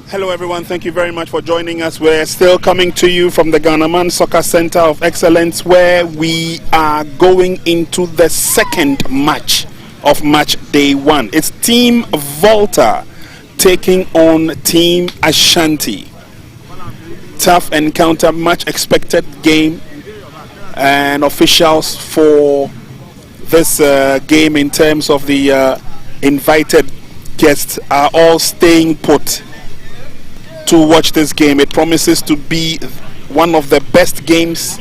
Hello everyone, thank you very much for joining us. We're still coming to you from the Ghanaman Soccer Center of Excellence, where we are going into the second match of match day 1. It's Team Volta taking on Team Ashanti. Tough encounter, much expected game, and officials for this game in terms of the invited guests are all staying put to watch this game. It promises to be one of the best games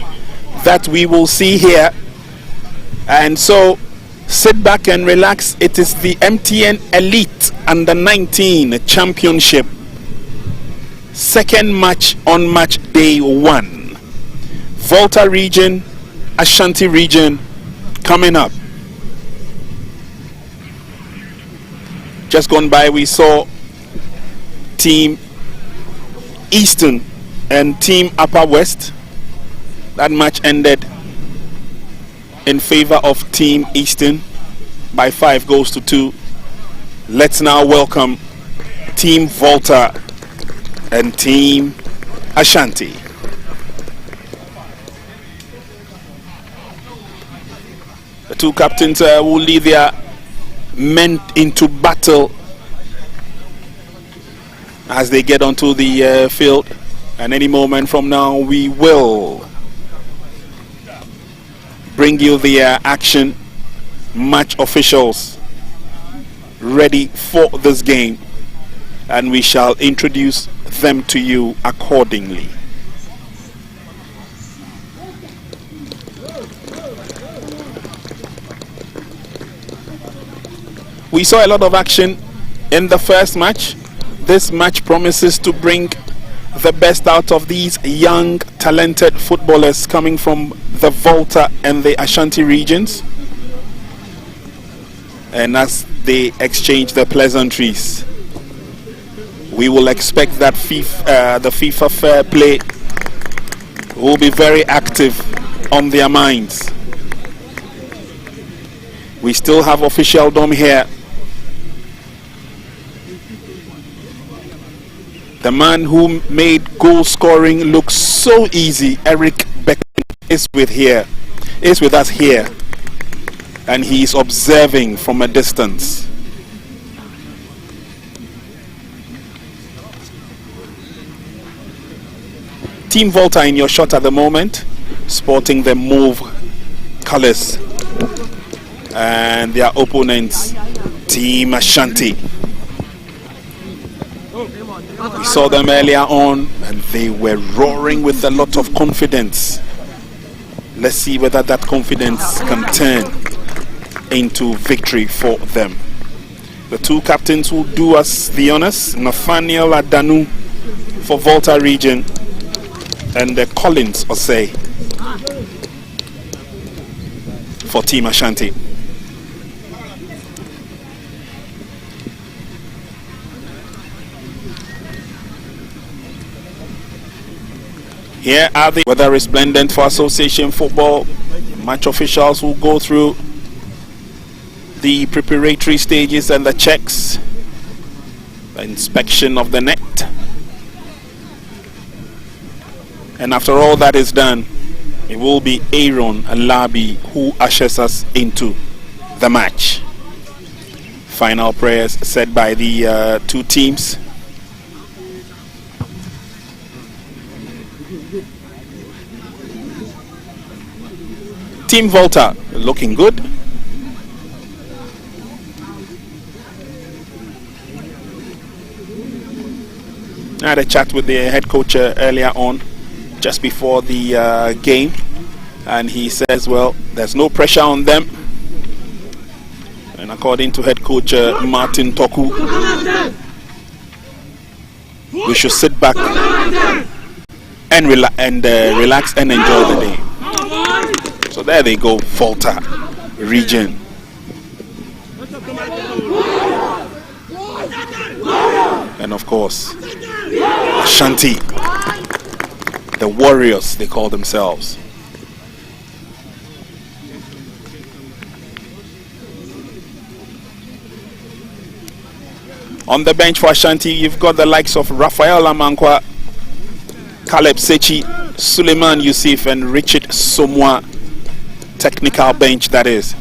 that we will see here, and so sit back and relax. It is the MTN Elite Under 19 Championship, second match on match day 1. Volta region, Ashanti region coming up. Just gone by, we saw Team Eastern and Team Upper West. That match ended in favor of Team Eastern by 5 goals to 2. Let's now welcome Team Volta and Team Ashanti. The two captains will lead their men into battle as they get onto the field, and any moment from now we will bring you the action. Match officials ready for this game, and we shall introduce them to you accordingly. We saw a lot of action in the first match. This match promises to bring the best out of these young, talented footballers coming from the Volta and the Ashanti regions. And as they exchange the pleasantries, we will expect that the FIFA Fair Play will be very active on their minds. We still have officialdom here. The man who made goal scoring look so easy, Eric Beck, is with us here, and he is observing from a distance. Team Volta in your shot at the moment, sporting the mauve colors, and their opponents, Team Ashanti. We saw them earlier on, and they were roaring with a lot of confidence. Let's see whether that confidence can turn into victory for them. The two captains will do us the honors. Nathaniel Adanu for Volta region, and Collins Osei for Team Ashanti. Here are the weather resplendent for association football. Match officials will go through the preparatory stages and the checks, the inspection of the net. And after all that is done, it will be Aaron Alabi who ushers us into the match. Final prayers said by the two teams. Team Volta looking good. I had a chat with the head coach earlier on, just before the game, and he says, well, there's no pressure on them. And according to head coach Martin Toku, we should sit back and relax and enjoy the day. So there they go, Volta region. And of course, Ashanti, the Warriors, they call themselves. On the bench for Ashanti, you've got the likes of Raphael Amankwa, Caleb Sechi, Suleiman Yusuf, and Richard Somwa. Technical bench, that is.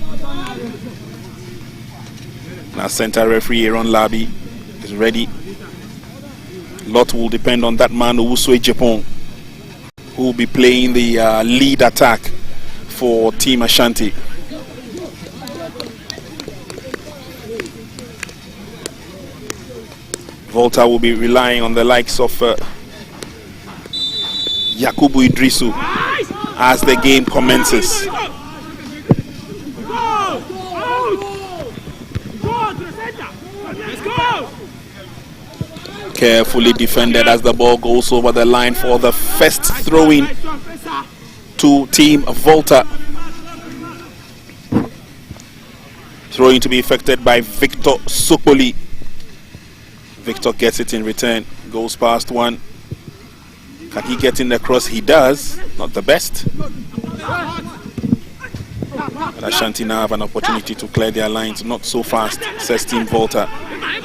Now center referee Aaron Labi is ready. A lot will depend on that man Owusu Ejepon, who will be playing the lead attack for Team Ashanti. Volta will be relying on the likes of Yakubu Idrisu as the game commences. Carefully defended as the ball goes over the line for the first throw-in to Team Volta. Throw-in to be effected by Victor Sokoli. Victor gets it in return, goes past one. Can he get in the cross? He does. Not the best. But Ashanti now have an opportunity to clear their lines. Not so fast, says Team Volta.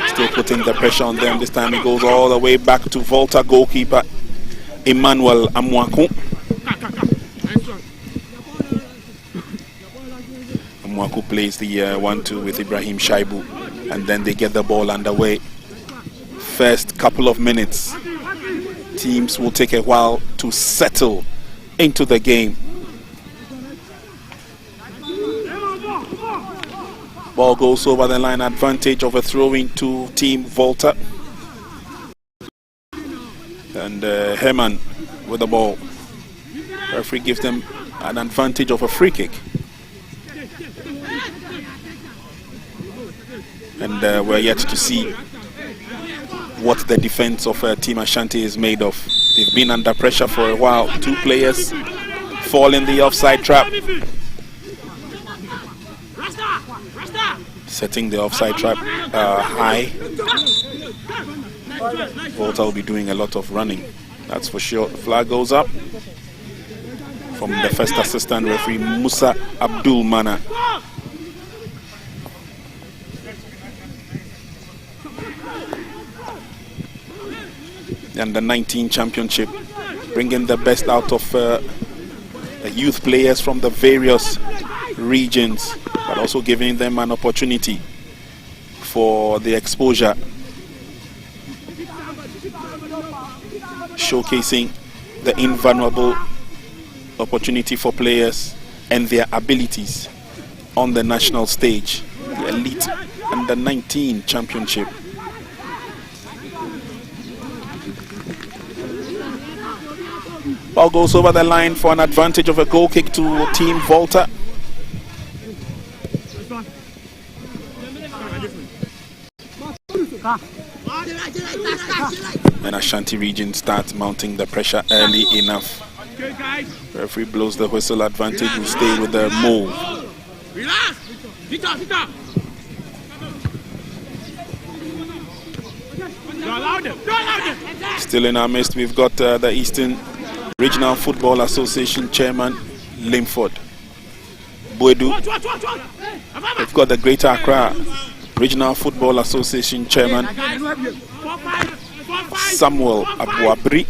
Still putting the pressure on them. This time it goes all the way back to Volta goalkeeper Emmanuel Amwaku. Amwaku plays the 1-2 with Ibrahim Shaibu, and then they get the ball underway. First couple of minutes, teams will take a while to settle into the game. Ball goes over the line, advantage of a throw-in to Team Volta. And Herman with the ball. Referee gives them an advantage of a free kick. And we're yet to see what the defense of Team Ashanti is made of. They've been under pressure for a while. Two players fall in the offside trap. Setting the offside trap high. Volta will be doing a lot of running, that's for sure. Flag goes up from the first assistant referee Musa Abdul Mana. And the U19 championship, bringing the best out of the youth players from the various regions, but also giving them an opportunity for the exposure, showcasing the invulnerable opportunity for players and their abilities on the national stage. The elite under 19 championship. Ball goes over the line for an advantage of a goal kick to Team Volta. And Ashanti region starts mounting the pressure early enough. Referee blows the whistle. Advantage will stay with the move. Still in our midst, we've got the Eastern Regional Football Association Chairman Limford Boedu. We've got the Greater Accra Regional Football Association Chairman Samuel Abuabri.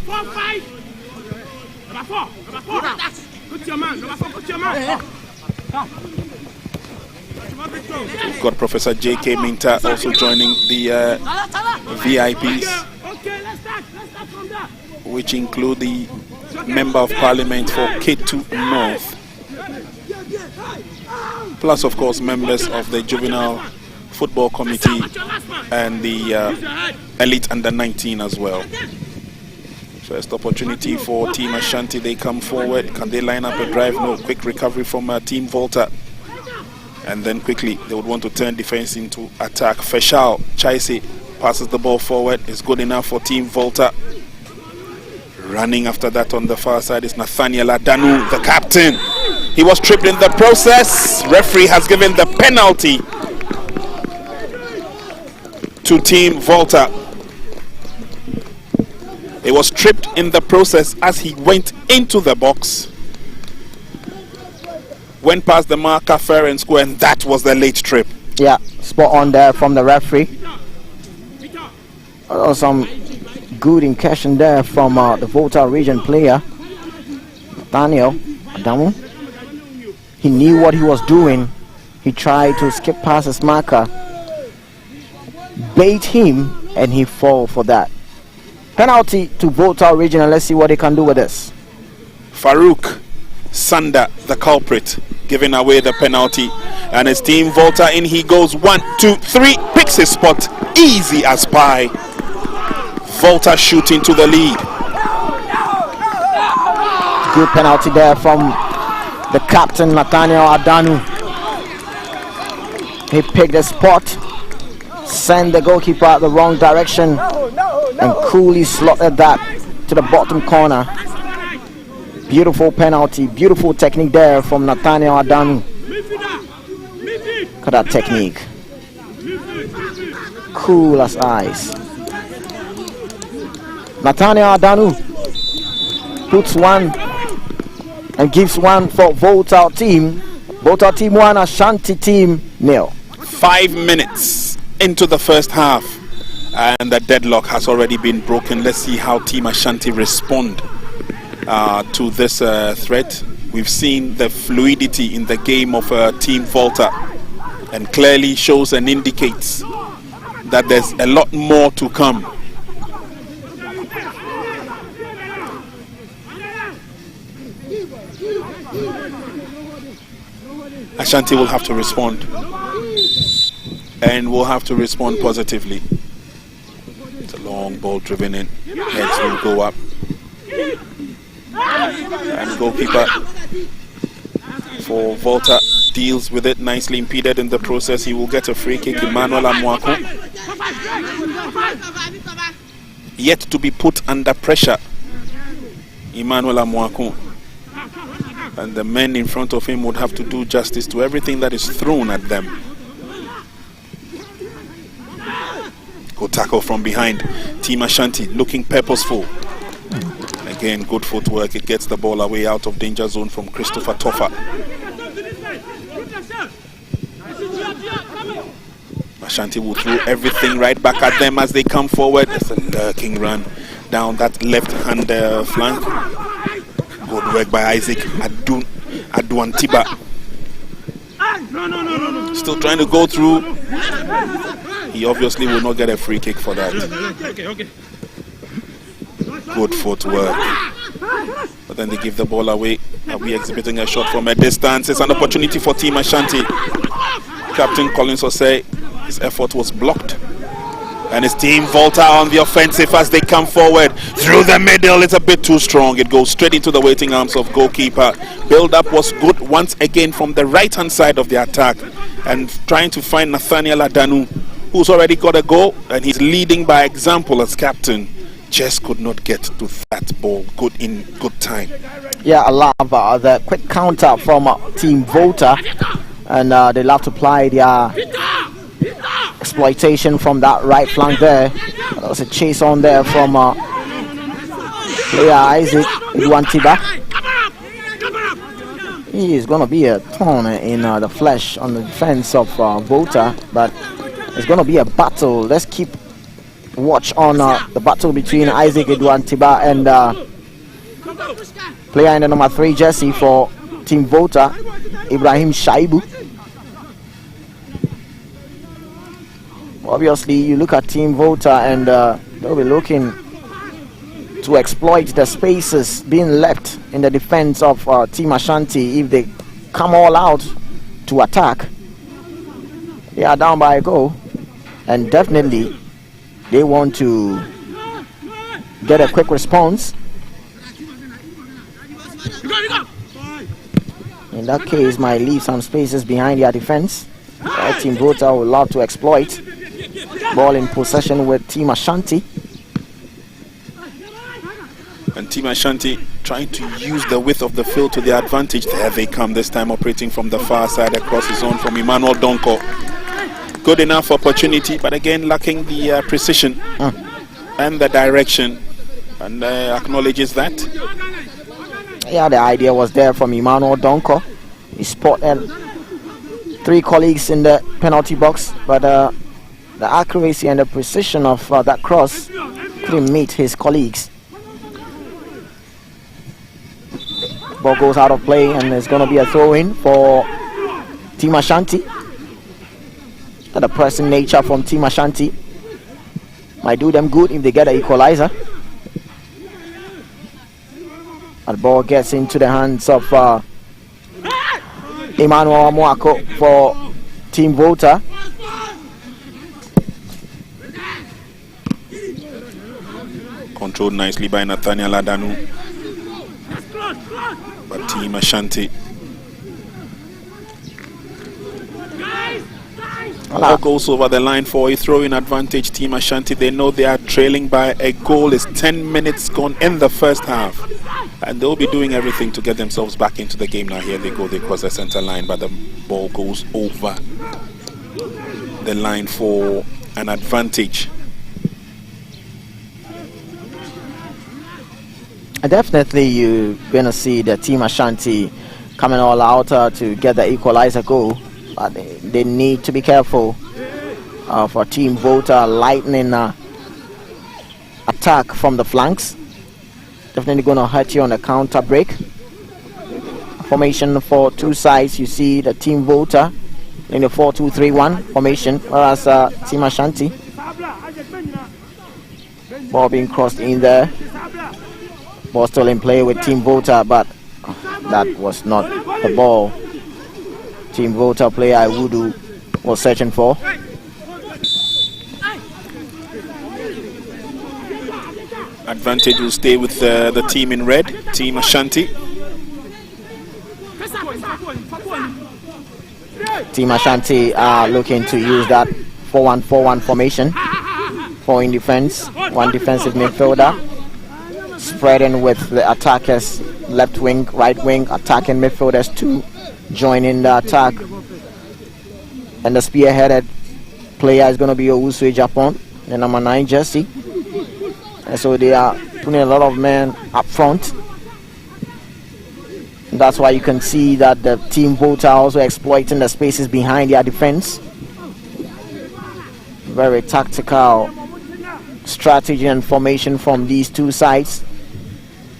We've got Professor J.K. Minta also joining the VIPs, which include the Member of Parliament for K2 North, plus of course members of the Juvenile Football Committee and the Elite Under 19 as well. First opportunity for Team Ashanti. They come forward. Can they line up a drive? No. Quick recovery from Team Volta. And then quickly they would want to turn defense into attack. Feshal Chaise passes the ball forward. It's good enough for Team Volta. Running after that on the far side is Nathaniel Adanu, the captain. He was tripped in the process. Referee has given the penalty to Team Volta. He was tripped in the process as he went into the box. Went past the marker fair and square, and that was the late trip. Yeah, spot on there from the referee. Some good incursion there from the Volta region player, Nathaniel Adamu. He knew what he was doing. He tried to skip past his marker, bait him, and he fall for that. Penalty to Volta region, and let's see what they can do with this. Farouk Sanda, the culprit, giving away the penalty, and his Team Volta in he goes. 1, 2, 3, picks his spot, easy as pie. Volta shooting to the lead. Good penalty there from the captain Nathaniel Adanu. He picked the spot, sent the goalkeeper out the wrong direction, and coolly slotted that to the bottom corner. Beautiful penalty, beautiful technique there from Nathaniel Adanu. Look at that technique. Cool as ice. Nathaniel Adanu puts one and gives one for Volta team. Volta team 1, Ashanti team 0. 5 minutes into the first half, and the deadlock has already been broken. Let's see how Team Ashanti respond to this threat. We've seen the fluidity in the game of Team Volta, and clearly shows and indicates that there's a lot more to come. Ashanti will have to respond, and will have to respond positively. It's a long ball driven in. Heads will go up. And goalkeeper for Volta deals with it nicely, impeded in the process. He will get a free kick. Emmanuel Amwako, yet to be put under pressure. Emmanuel Amwako. And the men in front of him would have to do justice to everything that is thrown at them. Good tackle from behind. Team Ashanti looking purposeful. Again, good footwork. It gets the ball away out of danger zone from Christopher Toffa. Ashanti will throw everything right back at them as they come forward. There's a lurking run down that left-hand flank. Good work by Isaac Aduantiba. Still trying to go through. He obviously will not get a free kick for that. Good footwork. But then they give the ball away. Are we exhibiting a shot from a distance? It's an opportunity for Team Ashanti. Captain Collins Osei, his effort was blocked. And his Team Volta on the offensive as they come forward. Through the middle, it's a bit too strong. It goes straight into the waiting arms of goalkeeper. Build-up was good once again from the right-hand side of the attack. And trying to find Nathaniel Adanu, who's already got a goal. And he's leading by example as captain. just could not get to that ball in good time. Yeah, I love the quick counter from Team Volta, and they'll have to apply their exploitation from that right flank there. There was a chase on there from player Isaac Iwantiba. He is going to be a thorn in the flesh on the defense of Volta, but it's going to be a battle. Let's keep watch on the battle between Isaac Iwantiba and player in the number 3 jersey for Team Volta, Ibrahim Shaibu. Obviously, you look at Team Volta and they'll be looking to exploit the spaces being left in the defense of Team Ashanti. If they come all out to attack, they are down by a goal, and definitely they want to get a quick response. In that case, might leave some spaces behind their defense. Team Volta would love to exploit. Ball in possession with Team Ashanti. And Team Ashanti trying to use the width of the field to their advantage. There they come, this time operating from the far side across the zone from Emmanuel Donko. Good enough opportunity, but again lacking the precision and the direction. And acknowledges that. Yeah, the idea was there from Emmanuel Donko. He spotted 3 colleagues in the penalty box, but the accuracy and the precision of that cross couldn't meet his colleagues. Ball goes out of play, and there's going to be a throw-in for Team Ashanti. The pressing nature from Team Ashanti might do them good if they get an equalizer. The ball gets into the hands of Emmanuel Amoako for Team Volta. Controlled nicely by Nathaniel Adanu. But Team Ashanti. Ball goes over the line for a throw-in advantage. Team Ashanti, they know they are trailing by a goal. It's 10 minutes gone in the first half. And they'll be doing everything to get themselves back into the game now. Here they go, they cross the center line, but the ball goes over the line for an advantage. Definitely you're going to see the Team Ashanti coming all out to get the equalizer goal. But they need to be careful for Team Volta lightning attack from the flanks. Definitely going to hurt you on the counter break. Formation for 2 sides. You see the Team Volta in the 4-2-3-1 formation, whereas Team Ashanti. Ball being crossed in there. Ball still in play with Team Volta, but that was not the ball Team Volta player Iwudu was searching for. Advantage will stay with the team in red, Team Ashanti. Team Ashanti are looking to use that 4-1-4-1 formation. 4 in defense, 1 defensive midfielder. Spreading with the attackers, left wing, right wing, attacking midfielders 2 joining the attack. And the spearheaded player is going to be Owusu Japan, the number 9 jersey. And so they are putting a lot of men up front. And that's why you can see that the Team Volta are also exploiting the spaces behind their defense. Very tactical strategy and formation from these 2 sides.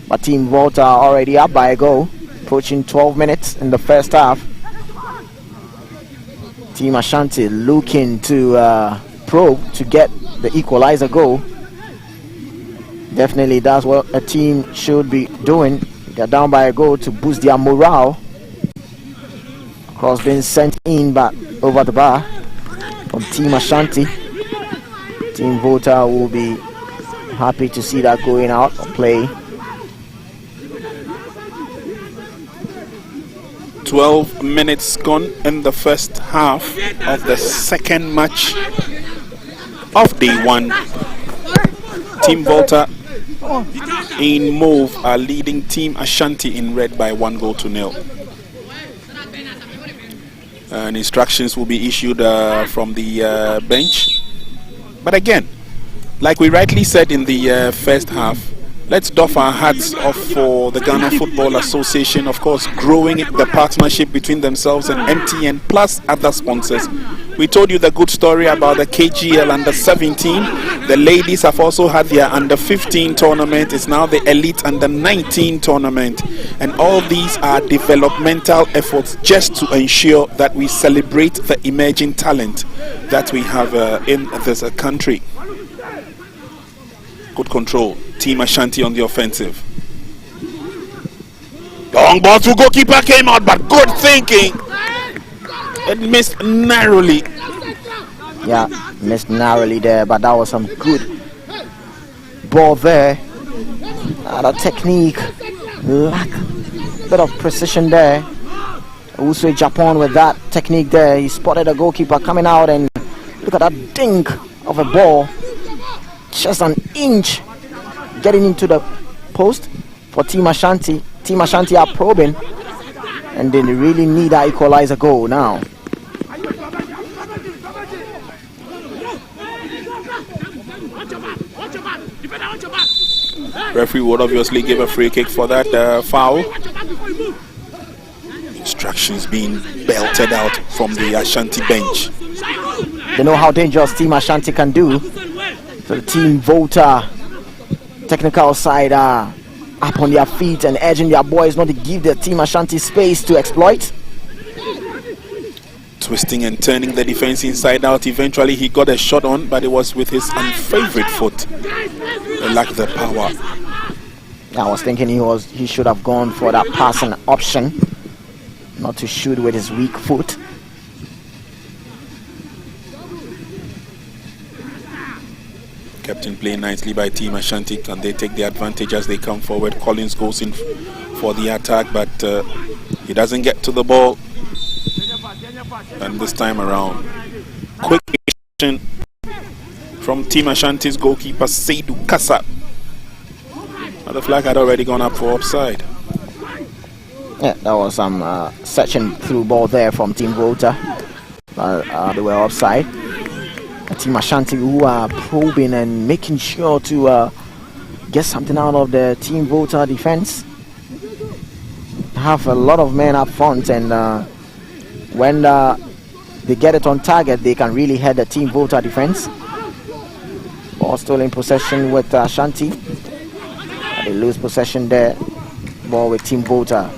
But Team Volta are already up by a goal, approaching 12 minutes in the first half. Team Ashanti looking to probe to get the equalizer goal. Definitely that's what a team should be doing. They're down by a goal to boost their morale. Cross being sent in back over the bar from Team Ashanti. Team Volta will be happy to see that going out of play. 12 minutes gone in the first half of the second match of day 1. Team Volta in Mauve are leading Team Ashanti in red by 1-0. And instructions will be issued from the bench. But again, like we rightly said in the first half, let's doff our hats off for the Ghana Football Association, of course, growing the partnership between themselves and MTN plus other sponsors. We told you the good story about the KGL under 17. The ladies have also had their under 15 tournament. It's now the elite under 19 tournament. And all these are developmental efforts just to ensure that we celebrate the emerging talent that we have in this country. Good control. Team Ashanti on the offensive. Long ball to goalkeeper came out, but good thinking. It missed narrowly. Yeah, missed narrowly there, but that was some good ball there. The technique, lack, bit of precision there. Also Japan with that technique there. He spotted a goalkeeper coming out, and look at that dink of a ball. Just an inch getting into the post for Team Ashanti. Team Ashanti are probing, and they really need that equalizer goal now. Referee would obviously give a free kick for that foul. Instructions being belted out from the Ashanti bench. They know how dangerous Team Ashanti can do. So the Team Volta technical side are up on their feet and urging their boys not to give the Team Ashanti space to exploit. Twisting and turning the defense inside out. Eventually he got a shot on, but it was with his unfavorite foot. He lacked the power. I was thinking he should have gone for that passing option, not to shoot with his weak foot. Captain playing nicely by Team Ashanti. Can they take the advantage as they come forward? Collins goes in for the attack, but he doesn't get to the ball. And this time around, quick action from Team Ashanti's goalkeeper Seydou Kassa. But the flag had already gone up for offside. Yeah, that was some searching through ball there from Team Volta. They were offside. Team Ashanti, who are probing and making sure to get something out of the Team Volta defense. Have a lot of men up front, and when they get it on target, they can really hurt the Team Volta defense. Ball still in possession with Ashanti. They lose possession there. Ball with Team Volta.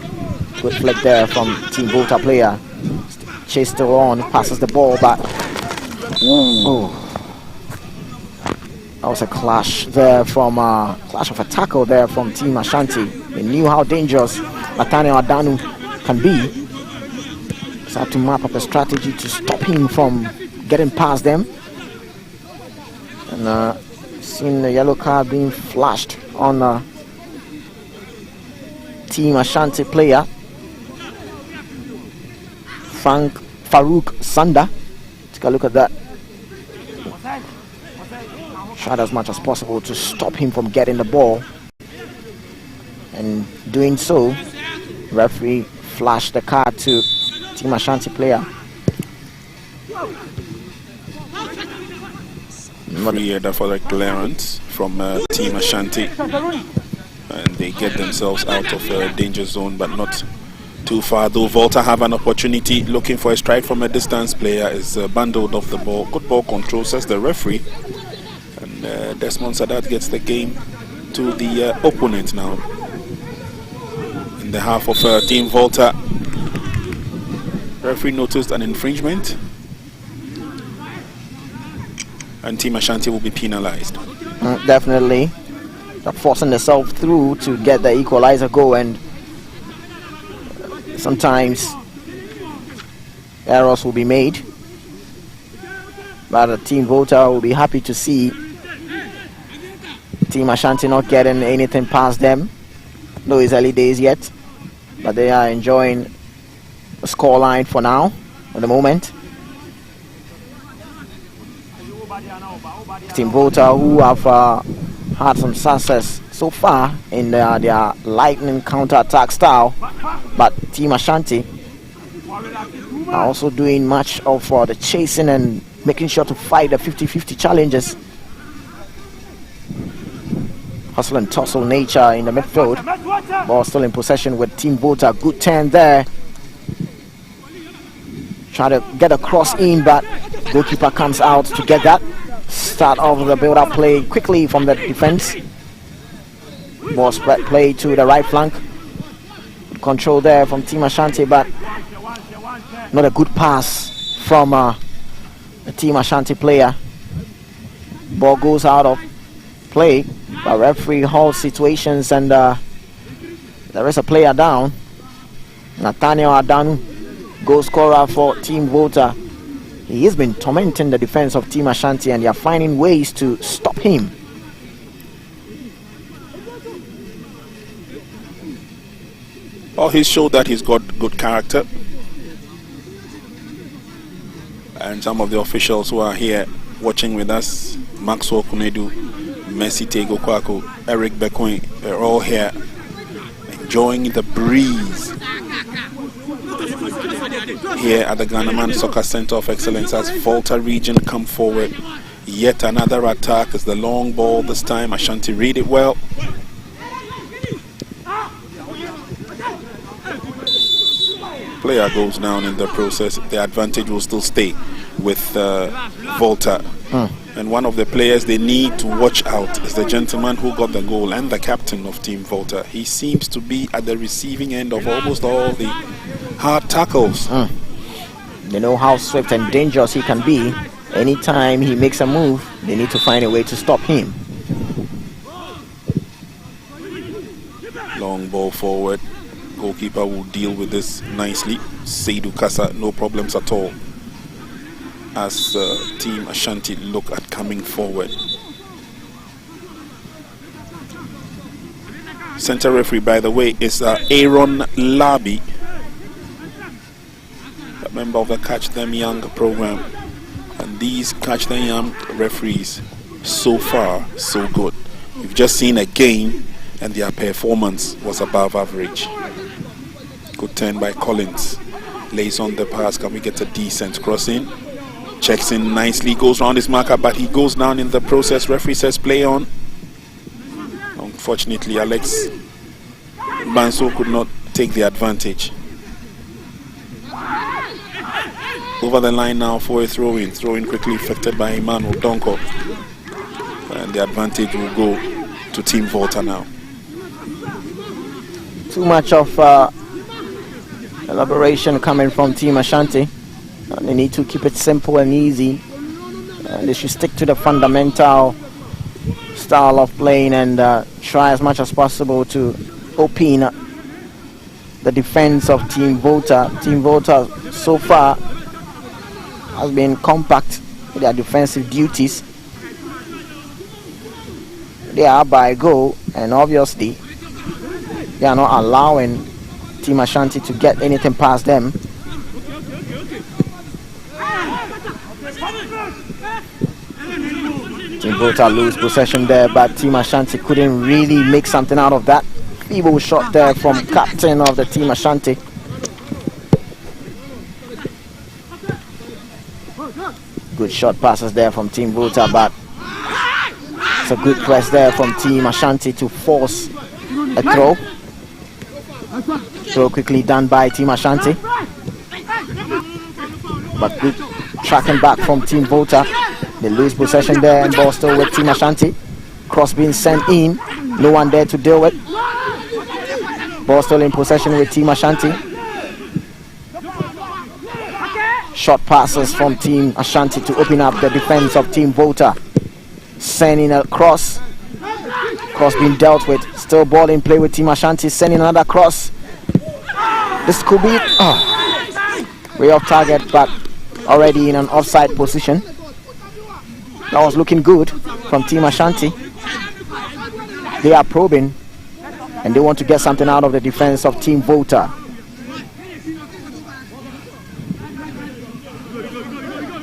Good flick there from Team Volta player. Chase still on, passes the ball back. Oh, that was a clash there from clash of a tackle there from Team Ashanti. They knew how dangerous Nathaniel Adanu can be. So had to map up a strategy to stop him from getting past them. And seeing the yellow card being flashed on Team Ashanti player Farouk Sanda. Take a look at that. Tried as much as possible to stop him from getting the ball, and doing so, referee flashed the card to Team Ashanti player. Free header for the clearance from Team Ashanti, and they get themselves out of a danger zone, but not too far. Though Volta have an opportunity, looking for a strike from a distance. Player is bundled off the ball. Good ball control, says the referee. And Desmond Sadat gets the game to the opponent now. In the half of Team Volta, referee noticed an infringement, and Team Ashanti will be penalized. Definitely. They're forcing themselves through to get the equalizer goal, and sometimes errors will be made. But the Team Volta will be happy to see Team Ashanti not getting anything past them. Though it's early days yet, but they are enjoying the scoreline for now, at the moment. Team Volta, who have had some so far in their lightning counter-attack style, but Team Ashanti are also doing much of the chasing and making sure to fight the 50-50 challenges. Hustle and tussle nature in the midfield. Ball still in possession with Team Volta. Good turn there. Try to get a cross in, but goalkeeper comes out to get that. Start off the build-up play quickly from the defense. Ball spread play to the right flank. Control there from Team Ashanti, but not a good pass from a Team Ashanti player. Ball goes out of play, but referee halts situations, and there is a player down. Nathaniel Adanu, goal scorer for Team Volta. He has been tormenting the defense of Team Ashanti, and they are finding ways to stop him. Oh, he's showed that he's got good character. And some of the officials who are here watching with us, Maxwell Kunedu, Messi Tego Kwako, Eric Bekoin, they're all here enjoying the breeze here at the Ghanaman Soccer Center of Excellence as Volta region come forward. Yet another attack is the long ball this time. Ashanti read it well. Player goes down in the process. The advantage will still stay with Volta. And one of the players they need to watch out is the gentleman who got the goal and the captain of Team Volta. He seems to be at the receiving end of almost all the hard tackles. They know how swift and dangerous he can be. Anytime he makes a move, they need to find a way to stop him. Long ball forward. Goalkeeper will deal with this nicely. Seydou Kassa, no problems at all. As Team Ashanti look at coming forward. Center referee, by the way, is Aaron Labi, a member of the Catch Them Young program. And these Catch Them Young referees, so far, so good. You've just seen a game, and their performance was above average. Good turn by Collins. Lays on the pass. Can we get a decent crossing? Checks in nicely, goes around his marker, but he goes down in the process. Referee says play on. Unfortunately, Alex Banso could not take the advantage. Over the line now for a throw-in. Throw-in quickly effected by Emmanuel Donko. And the advantage will go to Team Volta now. Too much of elaboration coming from Team Ashanti. They need to keep it simple and easy. They should stick to the fundamental style of playing and try as much as possible to open the defense of Team Volta. Team Volta so far has been compact with their defensive duties. They are by goal, and obviously they are not allowing Team Ashanti to get anything past them. Team Volta lose possession there, but Team Ashanti couldn't really make something out of that. Feeble shot there from captain of the Team Ashanti. Good shot passes there from Team Volta, but it's a good press there from Team Ashanti to force a throw. Throw quickly done by Team Ashanti, but good tracking back from Team Volta. They lose possession there, and ball still with Team Ashanti. Cross being sent in, no one there to deal with. Ball still in possession with Team Ashanti. Short passes from Team Ashanti to open up the defense of Team Volta. Sending a cross. Cross being dealt with. Still ball in play with Team Ashanti. Sending another cross. This could be way off target, but already in an offside position. That was looking good from Team Ashanti. They are probing, and they want to get something out of the defense of Team Volta.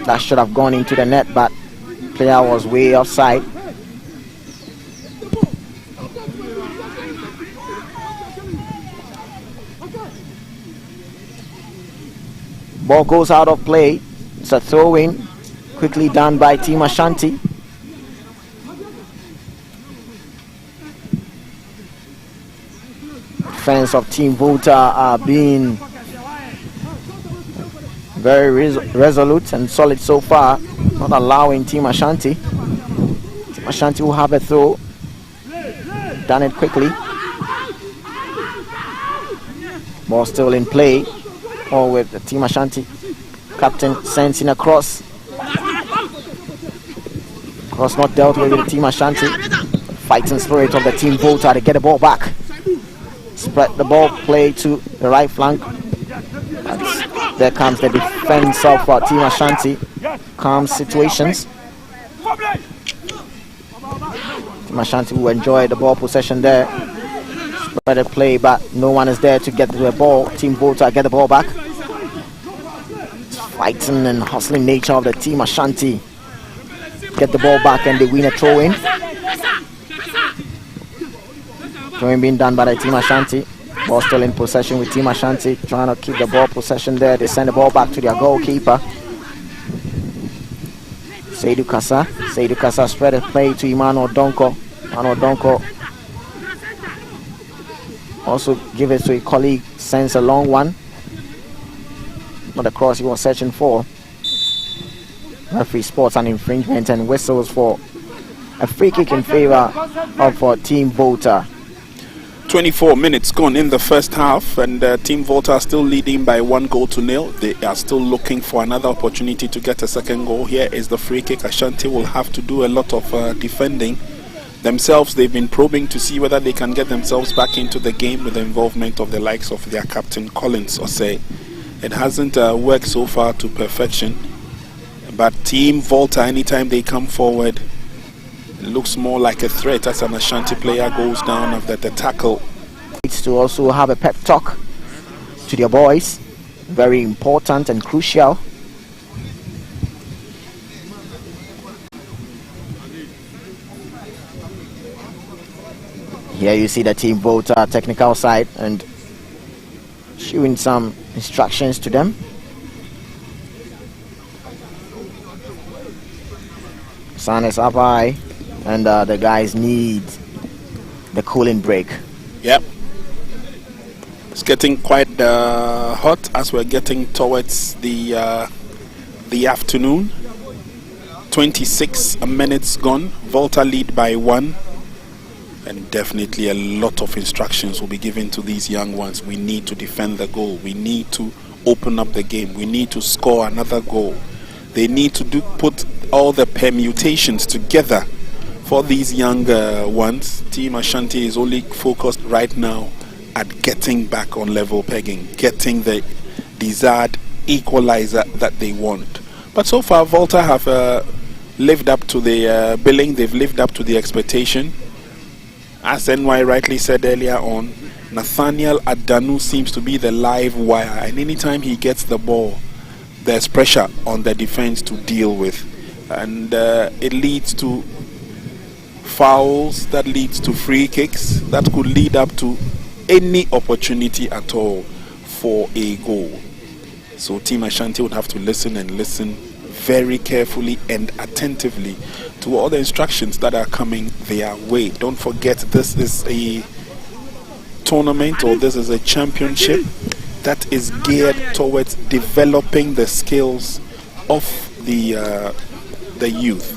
That should have gone into the net, but player was way offside. Ball goes out of play. It's a throw-in, quickly done by Team Ashanti. Fans of Team Volta are being very resolute and solid so far, not allowing Team Ashanti. Team Ashanti will have a throw. Done it quickly. Ball still in play. All with the Team Ashanti captain sensing a cross. Cross not dealt with the Team Ashanti. Fighting spirit of the Team Volta to get the ball back. Spread the ball play to the right flank. And there comes the defense of Team Ashanti. Calm situations. Team Ashanti will enjoy the ball possession there. Spread the play, but no one is there to get the ball. Team Volta get the ball back. Fighting and hustling nature of the Team Ashanti. Get the ball back and they win a throw-in. Throw-in being done by the Team Ashanti. Ball still in possession with Team Ashanti. Trying to keep the ball possession there. They send the ball back to their goalkeeper. Seydou Kassa. Seydou Kassa spread the play to Emmanuel Donko. Emmanuel Donko also give it to a colleague. Sends a long one. Not the cross he was searching for. Referee spots an infringement and whistles for a free kick in favor of Team Volta. 24 minutes gone in the first half, and Team Volta are still leading by 1-0. They are still looking for another opportunity to get a second goal. Here is the free kick. Ashanti will have to do a lot of defending themselves. They've been probing to see whether they can get themselves back into the game with the involvement of the likes of their captain Collins Osei. It hasn't worked so far to perfection, but Team Volta, anytime they come forward, it looks more like a threat as an Ashanti player goes down after the tackle. It's to also have a pep talk to their boys. Very important and crucial. Here you see the Team Volta technical side and showing some instructions to them. Sun is up high, and the guys need the cooling break. Yep. It's getting quite hot as we're getting towards the afternoon. 26 minutes gone. Volta lead by 1. And definitely a lot of instructions will be given to these young ones. We need to defend the goal. We need to open up the game. We need to score another goal. They need to put all the permutations together for these younger ones. Team Ashanti is only focused right now at getting back on level pegging, getting the desired equalizer that they want. But so far, Volta have lived up to the billing. They've lived up to the expectation. As NY rightly said earlier on, Nathaniel Adanu seems to be the live wire, and anytime he gets the ball, there's pressure on the defense to deal with, and it leads to fouls, that leads to free kicks, that could lead up to any opportunity at all for a goal. So Team Ashanti would have to listen very carefully and attentively to all the instructions that are coming their way. Don't forget, this is a tournament, or this is a championship that is geared towards developing the skills of the youth.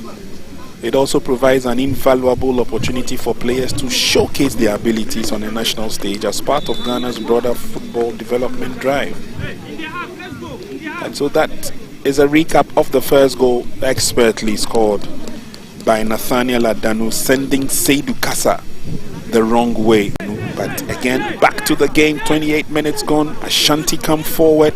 It also provides an invaluable opportunity for players to showcase their abilities on a national stage as part of Ghana's broader football development drive. And so that is a recap of the first goal, expertly scored by Nathaniel Adanu, sending Seydou Kassa the wrong way. But again, back to the game. 28 minutes gone. Ashanti come forward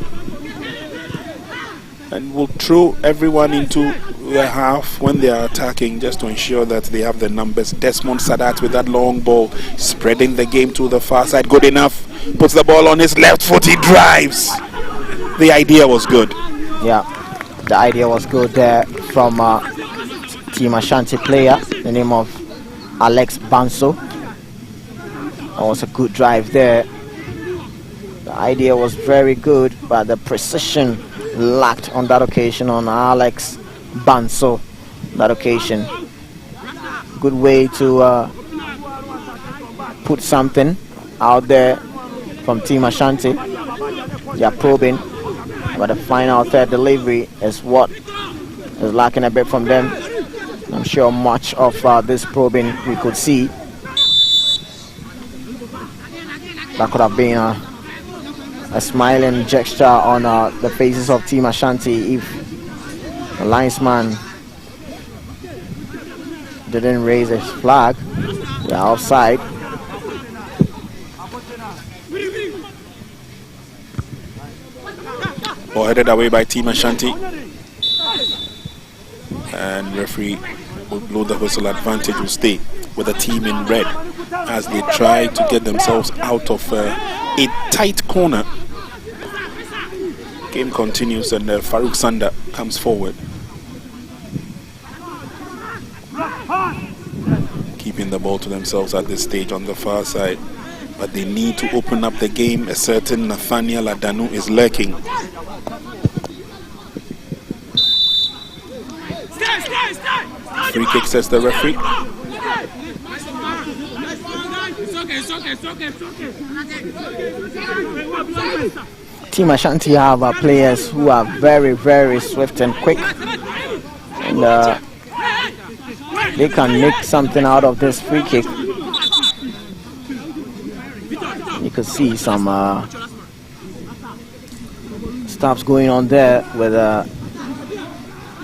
and will throw everyone into the half when they are attacking, just to ensure that they have the numbers. Desmond Sadat with that long ball, spreading the game to the far side. Good enough. Puts the ball on his left foot. He drives. The idea was good. Yeah, the idea was good there from Team Ashanti player, the name of Alex Banso. That was a good drive there. The idea was very good, but the precision lacked on that occasion on Alex Banso. That occasion, good way to put something out there from Team Ashanti. They are probing, but the final third delivery is what is lacking a bit from them. I'm sure much of this probing we could see. That could have been a smiling gesture on the faces of Team Ashanti if the linesman didn't raise his flag. They are offside. Ball headed away by Team Ashanti. And referee will blow the whistle. Advantage will stay with the team in red as they try to get themselves out of a tight corner. Game continues and Farouk Sanda comes forward. Keeping the ball to themselves at this stage on the far side. But they need to open up the game. A certain Nathaniel Adanu is lurking. Free kick, says the referee. Team Ashanti have players who are very, very swift and quick. And they can make something out of this free kick. You could see some stops going on there with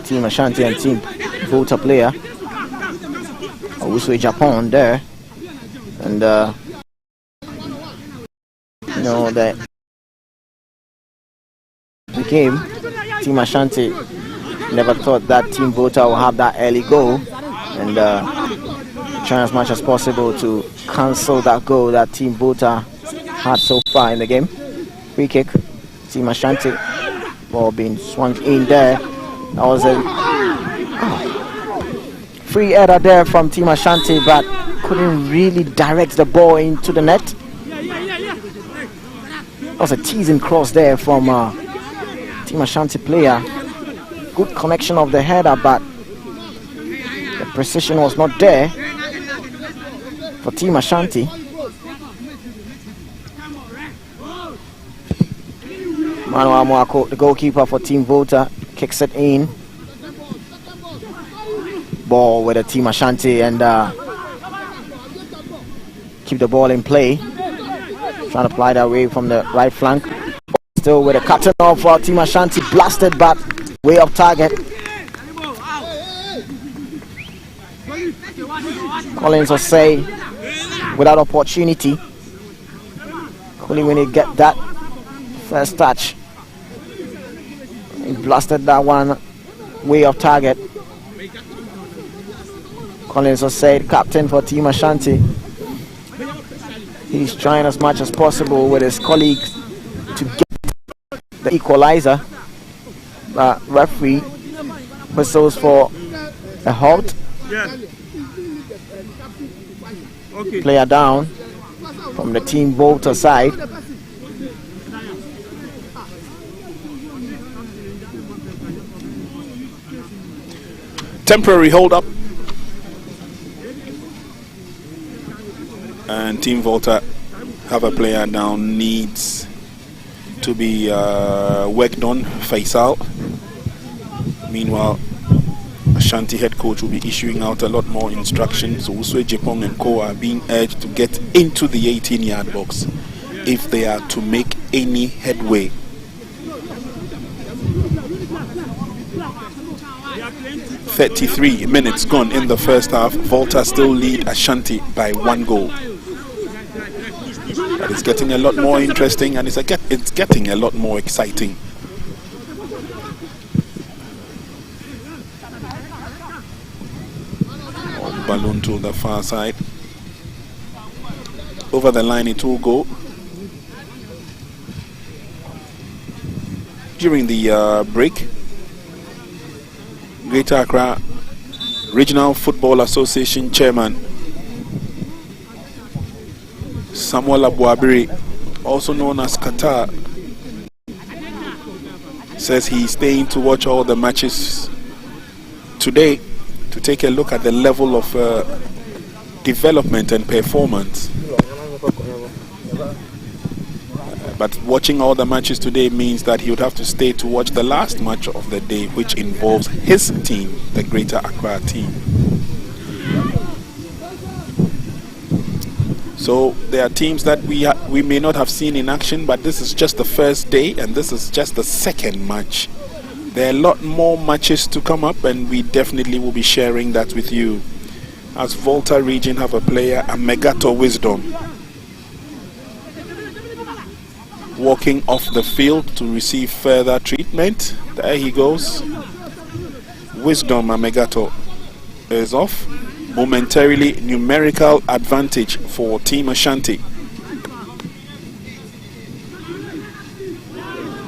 Team Ashanti and Team Volta player. Also Japan there. And you know that the game, Team Ashanti never thought that Team Volta would have that early goal, and trying as much as possible to cancel that goal that Team Volta had so far in the game. Free kick, Team Ashanti, ball being swung in there. That was a free error there from Team Ashanti, but couldn't really direct the ball into the net. That was a teasing cross there from Team Ashanti player. Good connection of the header, but the precision was not there for Team Ashanti. Manuel Mwako, the goalkeeper for Team Volta, kicks it in. Ball with the Team Ashanti and keep the ball in play. Trying to apply that way from the right flank. Still with a captain of Team Ashanti, blasted but way off target. Collins will say without opportunity. Only when he get that first touch. He blasted that one way off target. Collins will say, captain for Team Ashanti. He's trying as much as possible with his colleagues to get the equalizer. But referee whistles for a halt. Okay. Player down from the Team Volta side. Temporary hold up. And Team Volta have a player now, needs to be worked on, Faisal. Meanwhile, Ashanti head coach will be issuing out a lot more instructions. So Uswe Jepong and Co are being urged to get into the 18-yard box if they are to make any headway. 33 minutes gone in the first half. Volta still lead Ashanti by 1 goal. But it's getting a lot more interesting and it's getting a lot more exciting. Balloon to the far side. Over the line it will go. During the break, Greater Accra Regional Football Association Chairman Samuel Abuabiri also known as Qatar, says he's staying to watch all the matches today to take a look at the level of development and performance. But watching all the matches today means that he would have to stay to watch the last match of the day, which involves his team, the Greater Accra team. So there are teams that we may not have seen in action, but this is just the first day and this is just the second match. There are a lot more matches to come up, and we definitely will be sharing that with you. As Volta region have a player, Amegato Wisdom, walking off the field to receive further treatment. There he goes. Wisdom Amegato is off. Momentarily numerical advantage for Team Ashanti.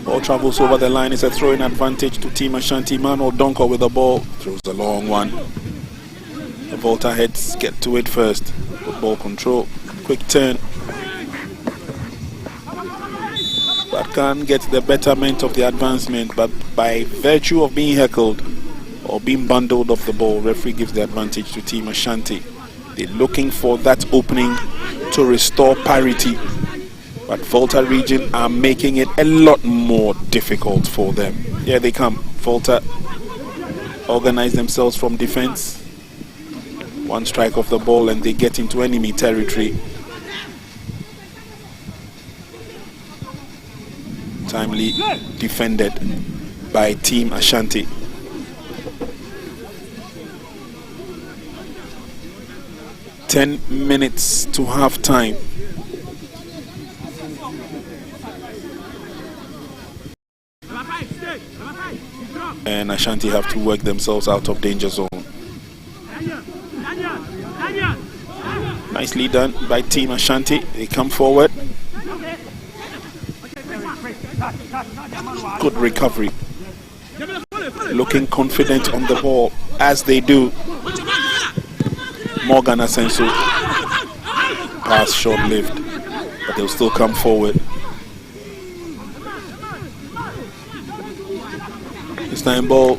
Ball travels over the line. It's a throwing advantage to Team Ashanti. Manuel Donko with the ball. Throws a long one. The Volta heads get to it first. Good ball control. Quick turn. But can't get the betterment of the advancement. But by virtue of being heckled or being bundled off the ball, referee gives the advantage to Team Ashanti. They're looking for that opening to restore parity. But Volta region are making it a lot more difficult for them. Here they come. Volta organize themselves from defense. One strike off the ball and they get into enemy territory. Timely defended by Team Ashanti. Ten minutes to half time. And Ashanti have to work themselves out of danger zone. Nicely done by Team Ashanti. They come forward. Good recovery. Looking confident on the ball as they do. Morgan Asensu. Pass short-lived, but they'll still come forward. This time ball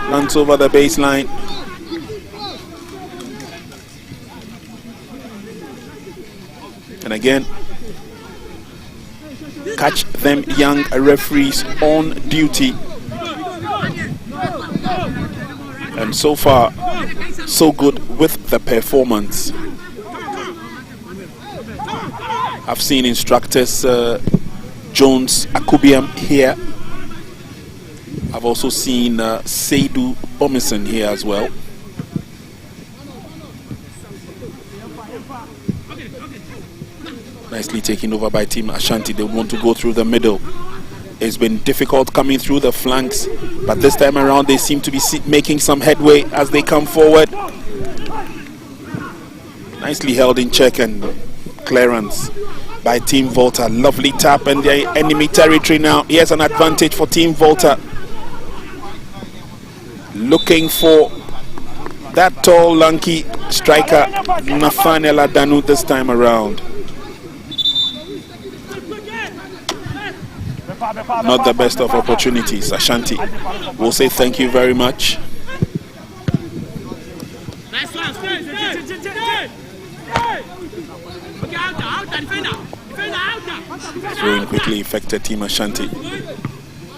runs over the baseline. And again, catch them young referees on duty. And so far, so good with the performance. I've seen instructors Jones Akubiam here. I've also seen Seidu Omison here as well. Nicely taken over by Team Ashanti. They want to go through the middle. It's been difficult coming through the flanks, but this time around they seem to be making some headway as they come forward. Nicely held in check and clearance by Team Volta. Lovely tap and the enemy territory now. Here's an advantage for Team Volta. Looking for that tall, lanky striker, Nathaniel Adanu, this time around. Not the best of opportunities. Ashanti will say thank you very much. Throwing quickly affected Team Ashanti.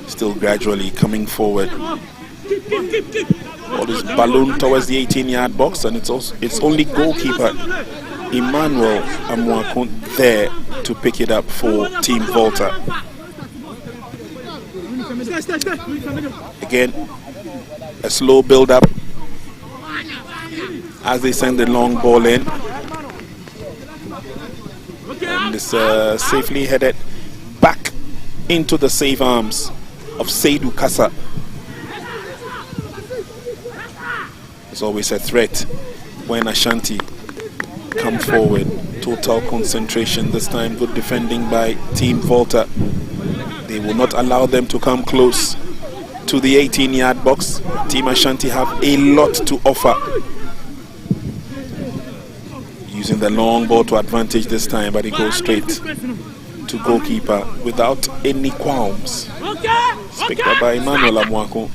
Still gradually coming forward. Ball is ballooned towards the 18-yard box, and it's only goalkeeper Emmanuel Amwakun there to pick it up for Team Volta. Again, a slow build-up as they send the long ball in. And it's safely headed back into the safe arms of Seydou Kassa. There's always a threat when Ashanti come forward. Total concentration this time. Good defending by Team Volta. They will not allow them to come close to the 18-yard box. Team Ashanti have a lot to offer. Using the long ball to advantage this time, but it goes straight to goalkeeper without any qualms. Picked up by Emmanuel Amwako.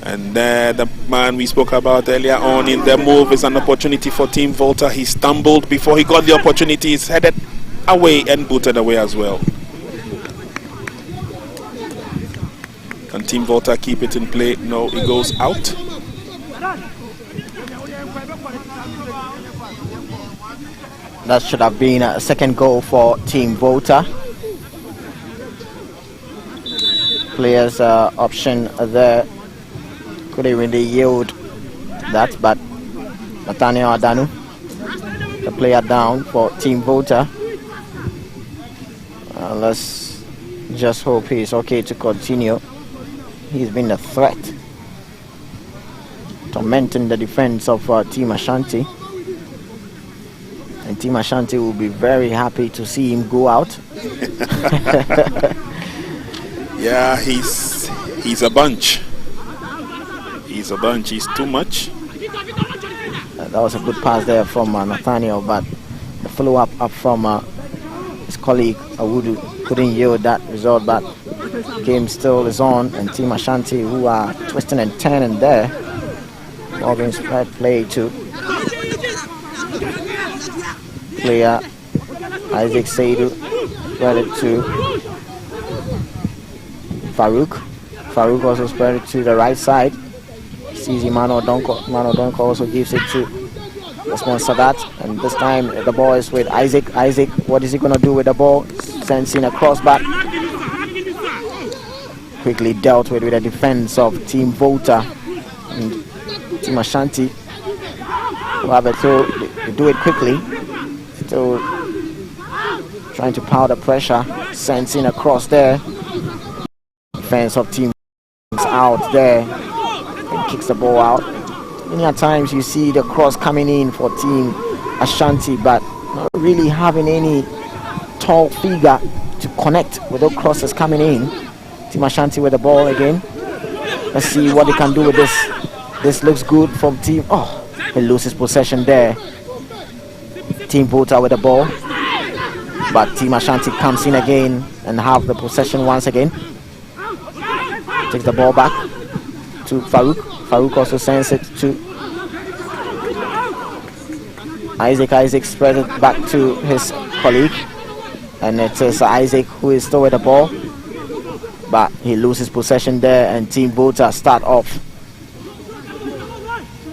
And the man we spoke about earlier on in the move is an opportunity for Team Volta. He stumbled before he got the opportunity. He's headed away and booted away as well. Can Team Volta keep it in play? No, it goes out. That should have been a second goal for Team Volta. Players option there. Couldn't really yield that, but Nathaniel Adanu, the player down for Team Volta. Let's just hope he's okay to continue. He's been a threat, tormenting the defense of Team Ashanti. And Team Ashanti will be very happy to see him go out. Yeah, he's a bunch. He's a bunch. He's too much. That was a good pass there from Nathaniel, but the follow-up from his colleague Awudu couldn't yield that result. But game still is on, and Team Ashanti, who are twisting and turning there, ball being spread play to player Isaac Saidu, spread it to Farouk. Farouk also spread it to the right side. Sees Emmanuel Donko. Emmanuel Donko also gives it to Osman Sadat, and this time the ball is with Isaac. Isaac, what is he going to do with the ball? Sends in a crossback. Quickly dealt with the defense of Team Volta. And Team Ashanti will have a throw. They do it quickly. Still trying to power the pressure. Sends in a cross there. Defense of Team is out there and kicks the ball out. Many times you see the cross coming in for Team Ashanti, but not really having any tall figure to connect with those crosses coming in. Team Ashanti with the ball again. Let's see what they can do with this. This looks good from Team. Oh, he loses possession there. Team Volta with the ball, but Team Ashanti comes in again and have the possession once again. Takes the ball back to Farouk. Farouk also sends it to Isaac. Isaac spreads it back to his colleague, and it is Isaac who is still with the ball, but he loses possession there, and Team Volta start off.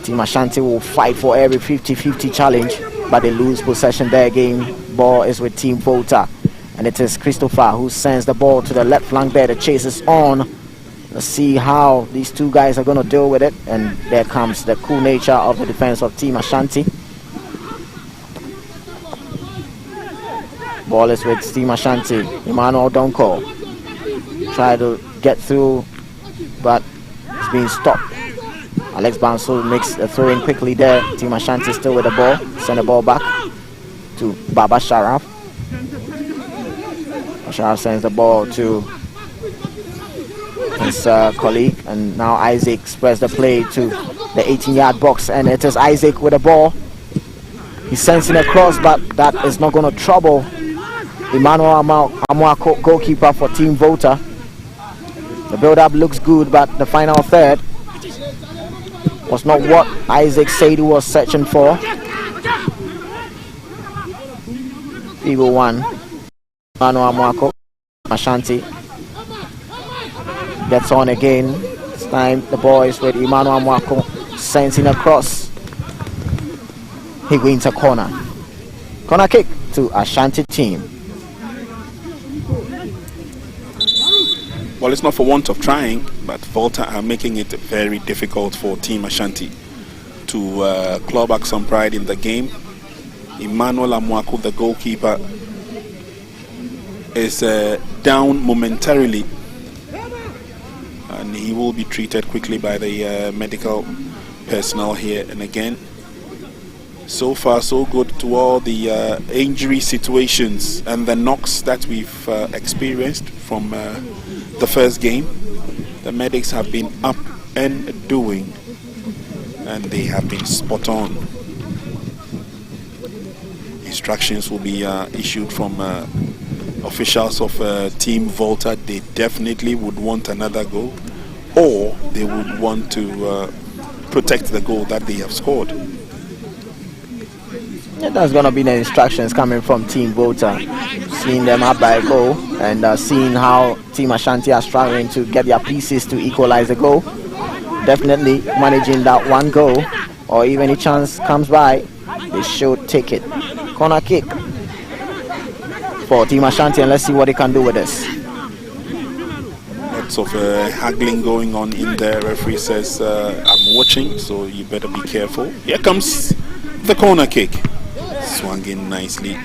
Team Ashanti will fight for every 50-50 challenge, but they lose possession there again. Ball is with Team Volta, and it is Christopher who sends the ball to the left flank there. The chase is on. Let's see how these two guys are going to deal with it. And there comes the cool nature of the defense of Team Ashanti. Ball is with Team Ashanti. Emmanuel Donko try to get through, but it's being stopped. Alex Banso makes a throw in quickly there. Team Ashanti still with the ball. Send the ball back to Baba Sharaf. Sharaf sends the ball to his colleague, and now Isaac spreads the play to the 18-yard box, and it is Isaac with the ball. He sends in a cross, but that is not going to trouble Emmanuel Amwako, goalkeeper for Team Volta. The build-up looks good, but the final third was not what Isaac Saidu was searching for. Feeble one. Emmanuel Amwako, Ashanti gets on again. This time the boys with Emmanuel Amwako sends in a cross. He wins a corner. Corner kick to Ashanti team. Well, it's not for want of trying, but Volta are making it very difficult for Team Ashanti to claw back some pride in the game. Emmanuel Amwako, the goalkeeper, is down momentarily, and he will be treated quickly by the medical personnel here. And again, so far so good to all the injury situations and the knocks that we've experienced from the first game. The medics have been up and doing, and they have been spot on. instructions will be issued from officials of Team Volta. They definitely would want another goal, or they would want to protect the goal that they have scored. Yeah, that's going to be the instructions coming from Team Volta. Seeing them up by a goal and seeing how Team Ashanti are struggling to get their pieces to equalize the goal. Definitely managing that one goal, or even a chance comes by, they should take it. Corner kick for Team Ashanti, and let's see what they can do with this. Lots of haggling going on in there. Referee says, I'm watching, so you better be careful. Here comes the corner kick. Swung in nicely.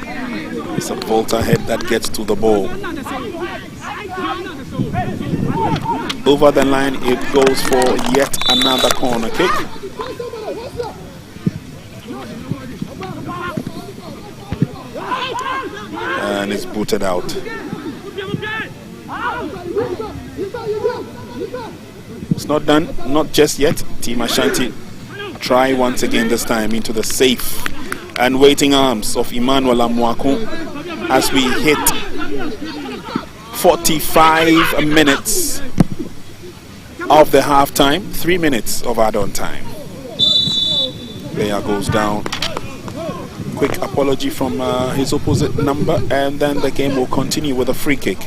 It's a Volta head that gets to the ball. Over the line, it goes for yet another corner kick. And it's booted out. It's not done, not just yet. Team Ashanti try once again, this time into the safe and waiting arms of Emmanuel Amwaku as we hit 45 minutes of the half time, 3 minutes of add-on time. Player goes down. Quick apology from his opposite number, and then the game will continue with a free kick.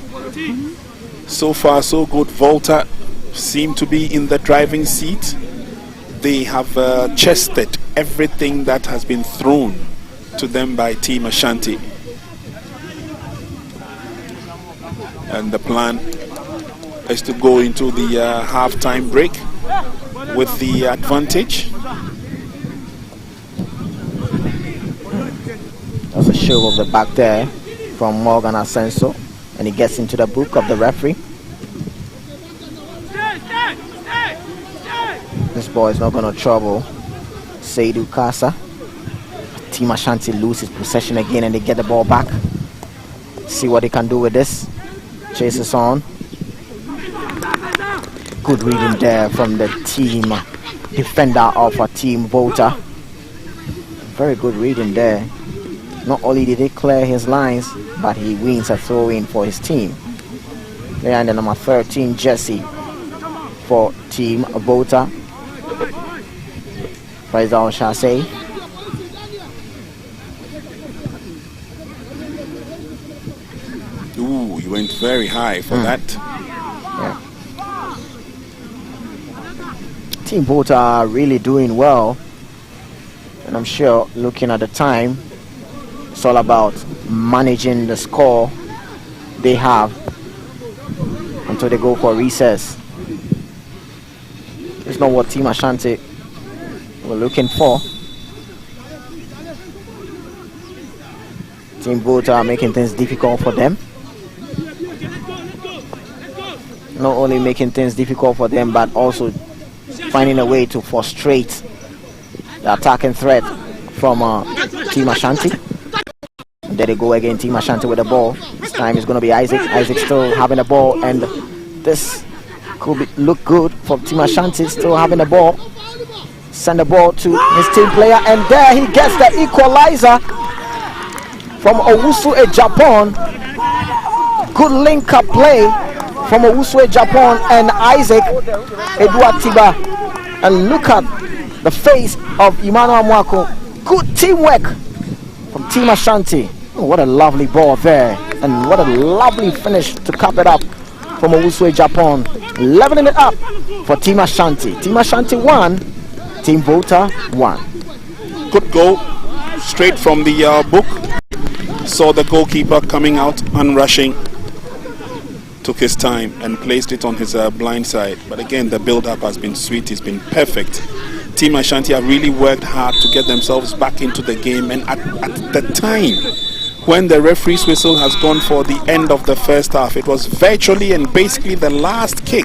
So far so good. Volta seem to be in the driving seat. They have chested everything that has been thrown to them by Team Ashanti. And the plan is to go into the half-time break with the advantage. That's a show of the back there from Morgan Asenso, and he gets into the book of the referee. This ball is not going to trouble Seydou Kasa. Team Ashanti loses possession again and they get the ball back. See what they can do with this. Chases on. Good reading there from the team defender of a Team Volta. Very good reading there. Not only did he clear his lines, but he wins a throw-in for his team. There and the number 13 jersey for Team Volta. Faisal Shasey. Ooh, you went very high for that. Yeah. Team Volta are really doing well, and I'm sure looking at the time, it's all about managing the score they have until they go for recess. It's not what Team Ashanti were looking for. Team Volta are making things difficult for them. Not only making things difficult for them, but also finding a way to frustrate the attacking threat from Team Ashanti. And there they go again, Team Ashanti with the ball. This time it's going to be Isaac. Isaac still having the ball, and this could look good for Team Ashanti, still having the ball. Send the ball to his team player, and there he gets the equalizer from Owusu Japan. Good link-up play from Owusu Japan and Isaac Edward Tiba. And look at the face of Emmanuel Amwaku. Good teamwork from Team Ashanti. Oh, what a lovely ball there, and what a lovely finish to cap it up from Owusu Japan. Leveling it up for Team Ashanti. Team Ashanti 1, Team Volta 1. Good goal, straight from the book. Saw the goalkeeper coming out and rushing. Took his time and placed it on his blind side. But again, the build-up has been sweet. It's been perfect. Team Ashanti have really worked hard to get themselves back into the game. And at the time when the referee's whistle has gone for the end of the first half, it was virtually and basically the last kick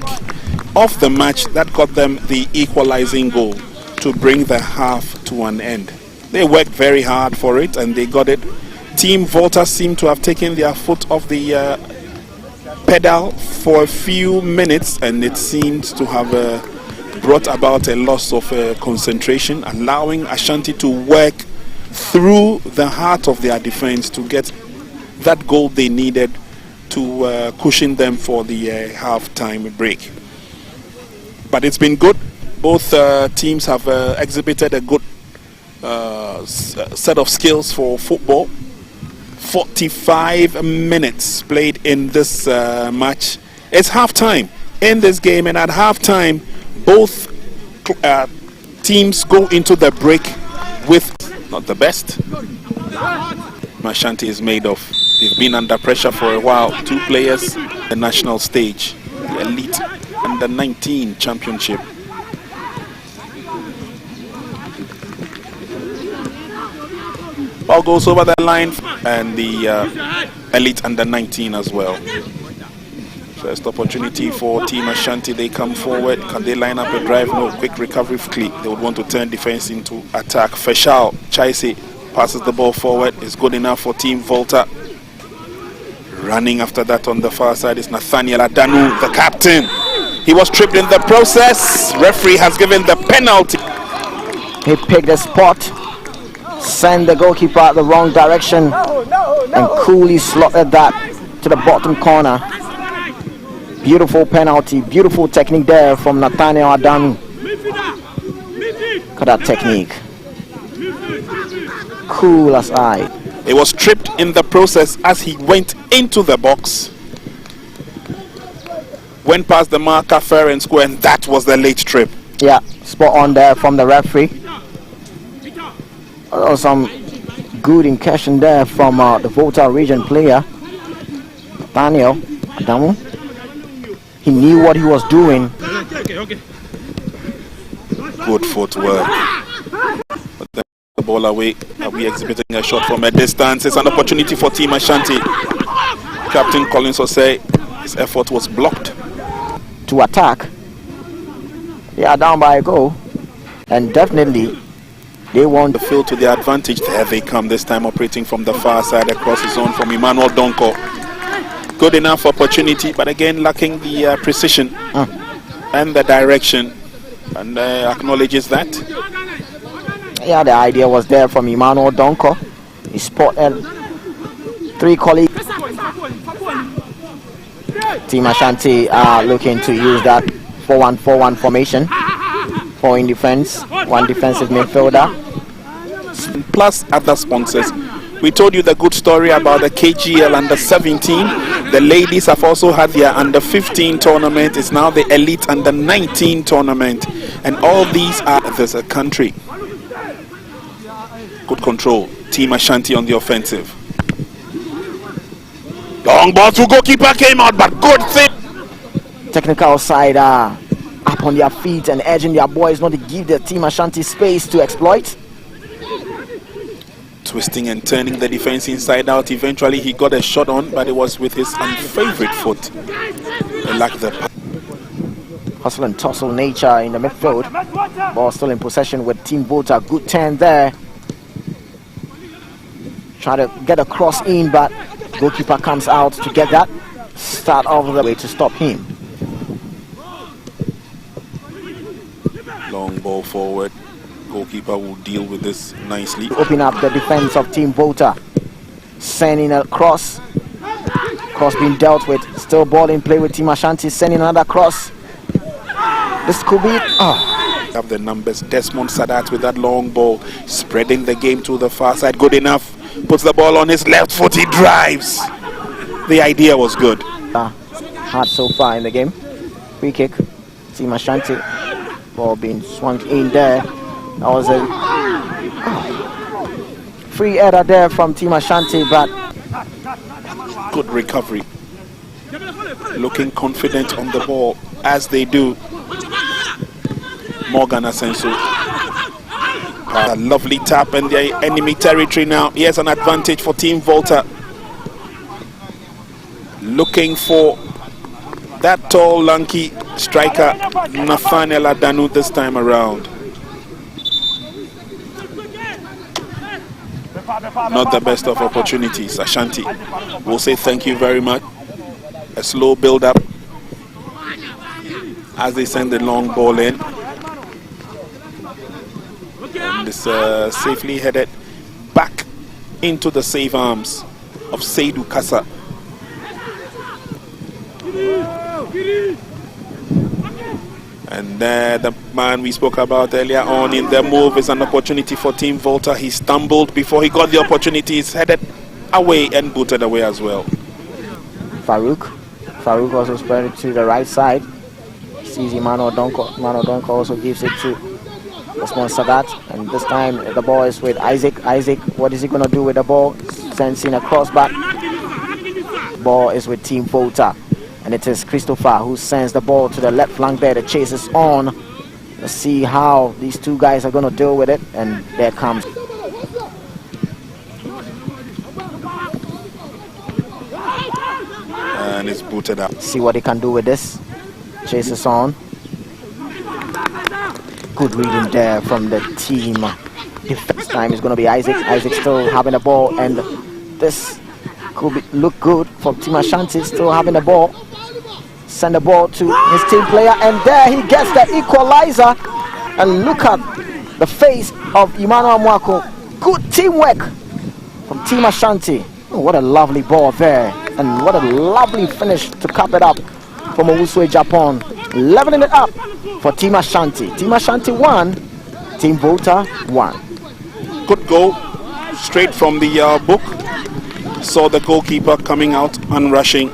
of the match that got them the equalizing goal to bring the half to an end. They worked very hard for it and they got it. Team Volta seemed to have taken their foot off the pedal for a few minutes, and it seemed to have brought about a loss of concentration, allowing Ashanti to work through the heart of their defense to get that goal they needed to cushion them for the half-time break. But it's been good. Both teams have exhibited a good set of skills for football. 45 minutes played in this match. It's half-time in this game, and at half-time, both teams go into the break with not the best. Ashanti is made of. They've been under pressure for a while. Two players, the national stage, the elite under 19 championship. Ball goes over the line, and the elite under 19 as well. First opportunity for Team Ashanti. They come forward. Can they line up a drive? No. Quick recovery fleet. They would want to turn defense into attack. Feshao Chaise passes the ball forward. It's good enough for Team Volta. Running after that on the far side is Nathaniel Adanu, the captain. He was tripped in the process. Referee has given the penalty. He picked a spot, sent the goalkeeper the wrong direction, and coolly slotted that to the bottom corner. Beautiful penalty, beautiful technique there from Nathaniel Adanu. Look at that technique. Cool as eye. He was tripped in the process as he went into the box. Went past the marker fair and square, and that was the late trip. Yeah, spot on there from the referee. Some good incursion there from the Volta region player, Nathaniel Adamu. He knew what he was doing. Good footwork. But then the ball away. Are we exhibiting a shot from a distance? It's an opportunity for Team Ashanti. Captain Collins will say his effort was blocked. To attack. They are down by a goal. And definitely they want the field to their advantage. There they come, this time operating from the far side across the zone from Emmanuel Donko. Good enough opportunity, but again lacking the precision and the direction, and acknowledges that. Yeah, the idea was there from Emmanuel Donko. He spotted three colleagues. Team Ashanti are looking to use that 4-1-4-1 formation. 4 in defense, 1 defensive midfielder. Plus other sponsors. We told you the good story about the KGL under 17. The ladies have also had their under 15 tournament. It's now the elite under 19 tournament. And all these are there's a country. Good control. Team Ashanti on the offensive. Long ball to goalkeeper came out, but good thing. Technical side up on their feet and edging their boys not to give the Team Ashanti space to exploit. Twisting and turning the defense inside out. Eventually he got a shot on, but it was with his unfavorite foot. He lacked the hustle and tussle nature in the midfield. Ball still in possession with Team Volta. Good turn there. Try to get a cross in, but goalkeeper comes out to get that. Start all the way to stop him. Long ball forward. Goalkeeper will deal with this nicely. Open up the defense of Team Volta. Sending a cross. Cross being dealt with. Still ball in play with Team Ashanti. Sending another cross. This could be Have the numbers. Desmond Sadat with that long ball. Spreading the game to the far side. Good enough. Puts the ball on his left foot. He drives. The idea was good. Hard so far in the game. Free kick. Team Ashanti. Ball being swung in there. That was a free error there from Team Ashanti, but good recovery. Looking confident on the ball as they do. Morgan Asensu. A lovely tap in the enemy territory now. Here's an advantage for Team Volta. Looking for that tall, lanky striker Nathaniel Adanu this time around. Not the best of opportunities. Ashanti will say thank you very much. A slow build up as they send the long ball in. And this safely headed into the safe arms of Seydou Kassa. And there, the man we spoke about earlier on in the move is an opportunity for Team Volta. He stumbled before he got the opportunity. He's headed away and booted away as well. Farouk also spread it to the right side. Sees Emmanuel Donko. Emmanuel Donko also gives it to Osman Sadat. And this time the ball is with Isaac. Isaac, what is he going to do with the ball? Sends in a crossback. Ball is with Team Volta. And it is Christopher who sends the ball to the left flank there. The chase is on. Let's see how these two guys are going to deal with it. And there comes. And it's booted up. See what he can do with this. Chase is on. Good reading there from the team. Defense time is going to be Isaac. Isaac still having the ball. And this could look good for Team Ashanti still having the ball. Send the ball to his team player, and there he gets the equalizer. And look at the face of Emmanuel Mwako. Good teamwork from Team Ashanti. Oh, what a lovely ball there, and what a lovely finish to cap it up from Owusu Japan. Leveling it up for Team Ashanti. Team Ashanti 1, Team Volta 1. Good goal, straight from the book. Saw the goalkeeper coming out and rushing.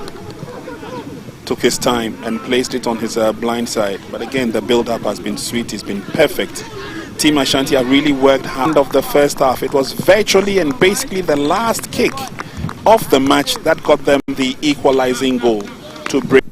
Took his time and placed it on his blind side. But again, the build-up has been sweet. It's been perfect. Team Ashanti have really worked hard of the first half. It was virtually and basically the last kick of the match that got them the equalizing goal to break.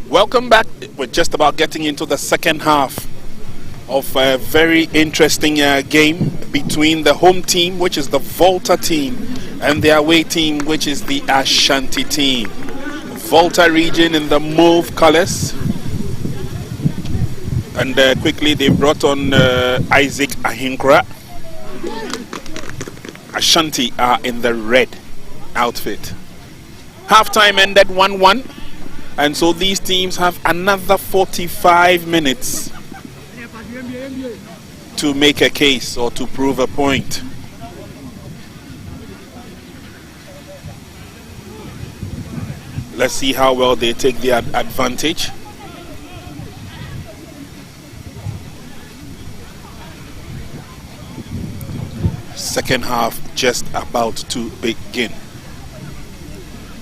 Welcome back. We're just about getting into the second half of a very interesting game between the home team, which is the Volta team, and the away team, which is the Ashanti team. Volta region in the mauve colors, and quickly they brought on Isaac Ahinkra. Ashanti are in the red outfit. Halftime ended 1-1. And so these teams have another 45 minutes to make a case or to prove a point. Let's see how well they take the advantage. Second half just about to begin.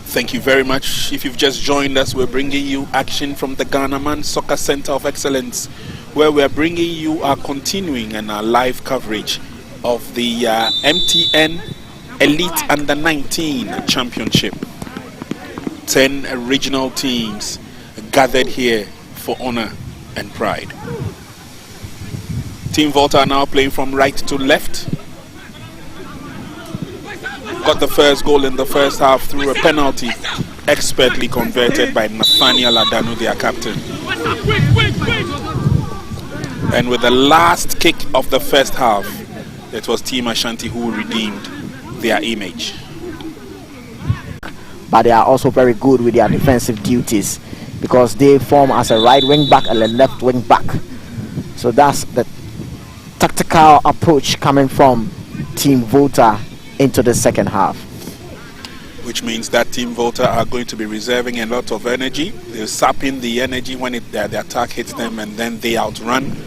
Thank you very much. If you've just joined us, we're bringing you action from the Ghana Soccer Center of Excellence, where we're bringing you our continuing and our live coverage of the MTN Elite Under 19 Championship. 10 regional teams gathered here for honor and pride. Team Volta are now playing from right to left. Got the first goal in the first half through a penalty, expertly converted by Nathaniel Adanu, their captain. And with the last kick of the first half, it was Team Ashanti who redeemed their image. But they are also very good with their defensive duties, because they form as a right wing back and a left wing back. So that's the tactical approach coming from Team Volta into the second half. Which means that Team Volta are going to be reserving a lot of energy. They're sapping the energy when the attack hits them, and then they outrun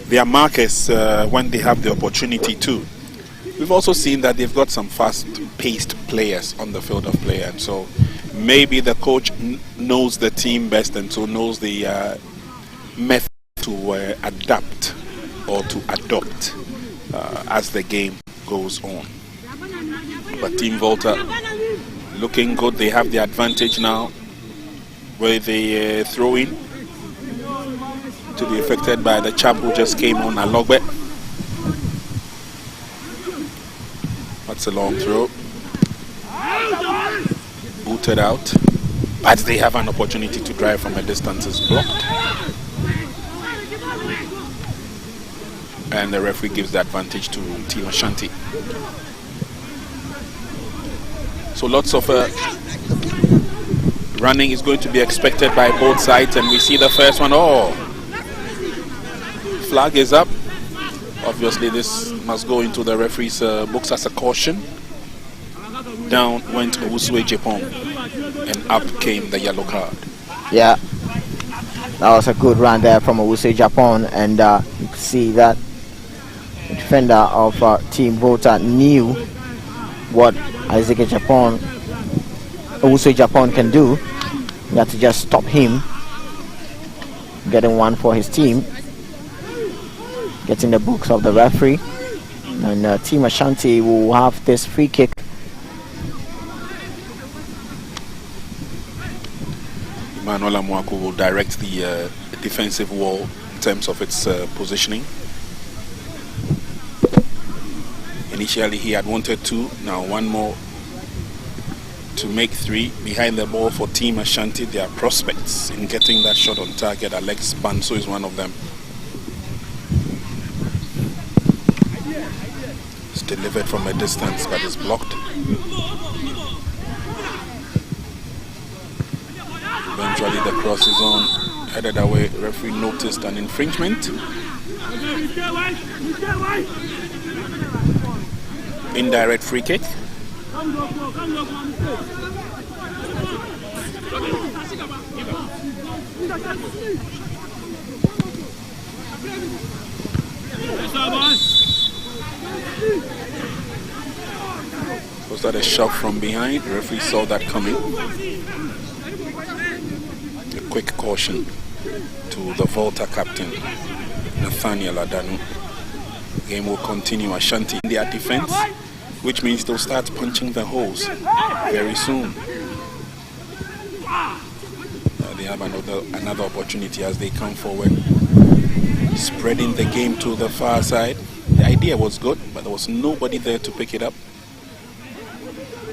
their markers when they have the opportunity to. We've also seen that they've got some fast-paced players on the field of play, and so maybe the coach knows the team best, and so knows the method to adapt or to adopt as the game goes on. But Team Volta looking good. They have the advantage now with the throw-in to be affected by the chap who just came on, Alogbe. That's a long throw. Booted out. But they have an opportunity to drive from a distance. Is blocked. And the referee gives the advantage to Team Ashanti. So lots of running is going to be expected by both sides, and we see the first one. Oh, flag is up. Obviously this must go into the referee's books as a caution. Down went Owusu Japan, and up came the yellow card. Yeah, that was a good run there from Owusu Japan, and you can see that the defender of Team Volta knew what Owusu Japan can do. He had to just stop him, getting one for his team, getting the books of the referee, and Team Ashanti will have this free kick. Emmanuel Amwaku will direct the defensive wall in terms of its positioning. Initially he had wanted 2, now 1 more to make 3. Behind the ball for Team Ashanti, there are prospects in getting that shot on target. Alex Banso is one of them. It's delivered from a distance but is blocked. Eventually the cross is on, headed away. Referee noticed an infringement. Indirect free kick. Was that a shot from behind? The referee saw that coming. A quick caution to the Volta captain, Nathaniel Adanu. Game will continue. Ashanti in their defense, which means they'll start punching the holes very soon. They have another opportunity as they come forward, spreading the game to the far side. The idea was good, but there was nobody there to pick it up,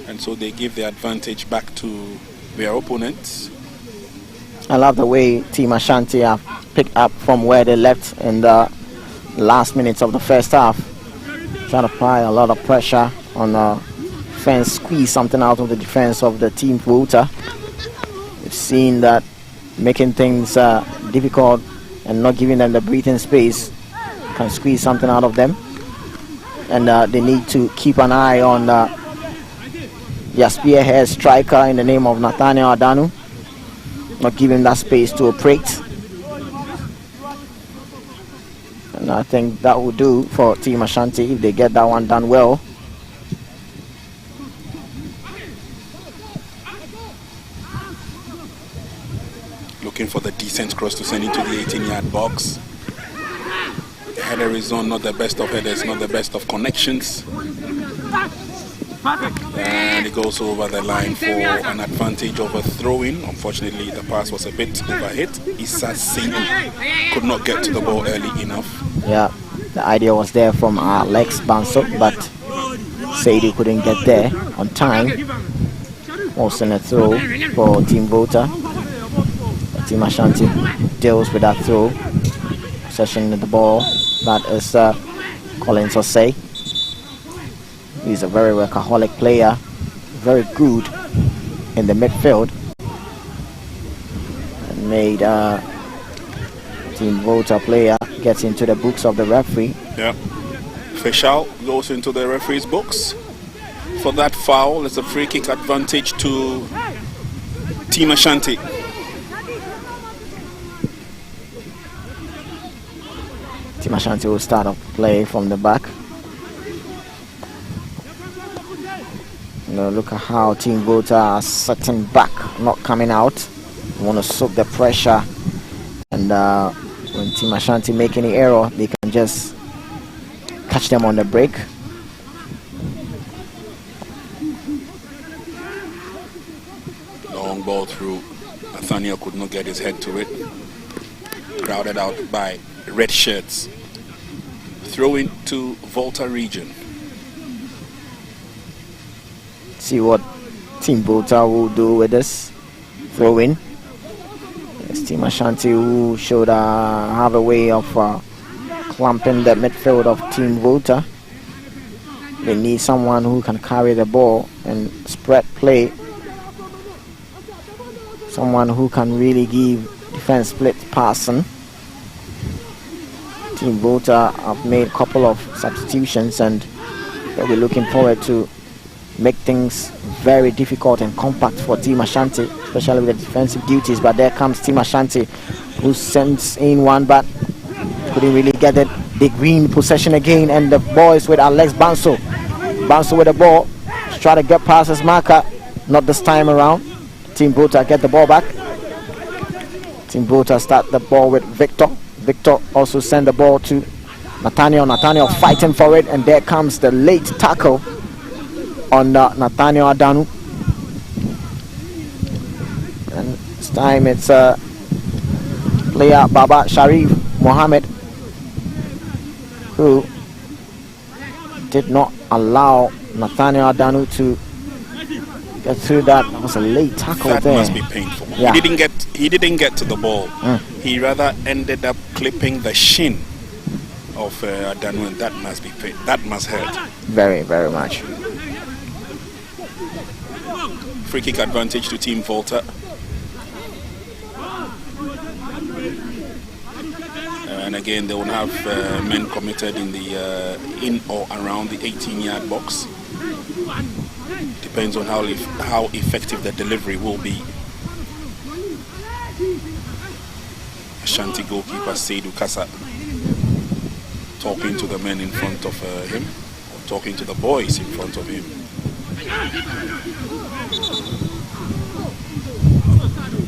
and so they give the advantage back to their opponents. I love the way Team Ashanti have picked up from where they left in the last minutes of the first half, trying to apply a lot of pressure on the defense, squeeze something out of the defense of the Team Volta. We've seen that making things difficult and not giving them the breathing space can squeeze something out of them, and they need to keep an eye on their spearhead striker in the name of Nathaniel Adanu, not giving that space to operate. And I think that will do for Team Ashanti if they get that one done well. Looking for the decent cross to send into the 18-yard box. The header is on, not the best of headers, not the best of connections. And it goes over the line for an advantage of a throw-in. Unfortunately, the pass was a bit overhit. Issa Seydou could not get to the ball early enough. Yeah, the idea was there from Alex Banso, but Seydou couldn't get there on time. Also in a throw for Team Volta. Team Ashanti deals with that throw. Possession of the ball. That is Collins Osei. He's a very workaholic player, very good in the midfield, and made Team Volta player gets into the books of the referee. Yeah, Feshal goes into the referee's books for that foul. It's a free kick advantage to Team Ashanti. Team Ashanti will start off play from the back. Look at how Team Volta are sitting back, not coming out. They want to soak the pressure, and when Team Ashanti make any error, they can just catch them on the break. Long ball through. Nathaniel could not get his head to it. Crowded out by red shirts. Throw in to Volta region. See what Team Volta will do with this throw in. It's Team Ashanti who should have a way of clamping the midfield of Team Volta. They need someone who can carry the ball and spread play. Someone who can really give defense split passing. Team Volta have made a couple of substitutions and they'll be looking forward to make things very difficult and compact for Team Ashanti, especially with the defensive duties. But there comes Team Ashanti, who sends in one, but couldn't really get it. They green possession again, and the boys with Alex Banso. Banso with the ball, try to get past his marker, not this time around. Team Volta get the ball back. Team Volta start the ball with Victor. Victor also send the ball to Nathaniel. Nathaniel fighting for it, and there comes the late tackle on Nathaniel Adanu. And this time it's player Baba Sharif Mohammed who did not allow Nathaniel Adanu to get through that. That was a late tackle that there. That must be painful. Yeah. He didn't get to the ball. He rather ended up clipping the shin of Adanu, and that must be that must hurt. Very, very much. Free kick advantage to Team Volta. And again, they will have men committed in the in or around the 18-yard box. Depends on how effective the delivery will be. Ashanti goalkeeper Seydou Kassa talking to the men in front of him, or talking to the boys in front of him.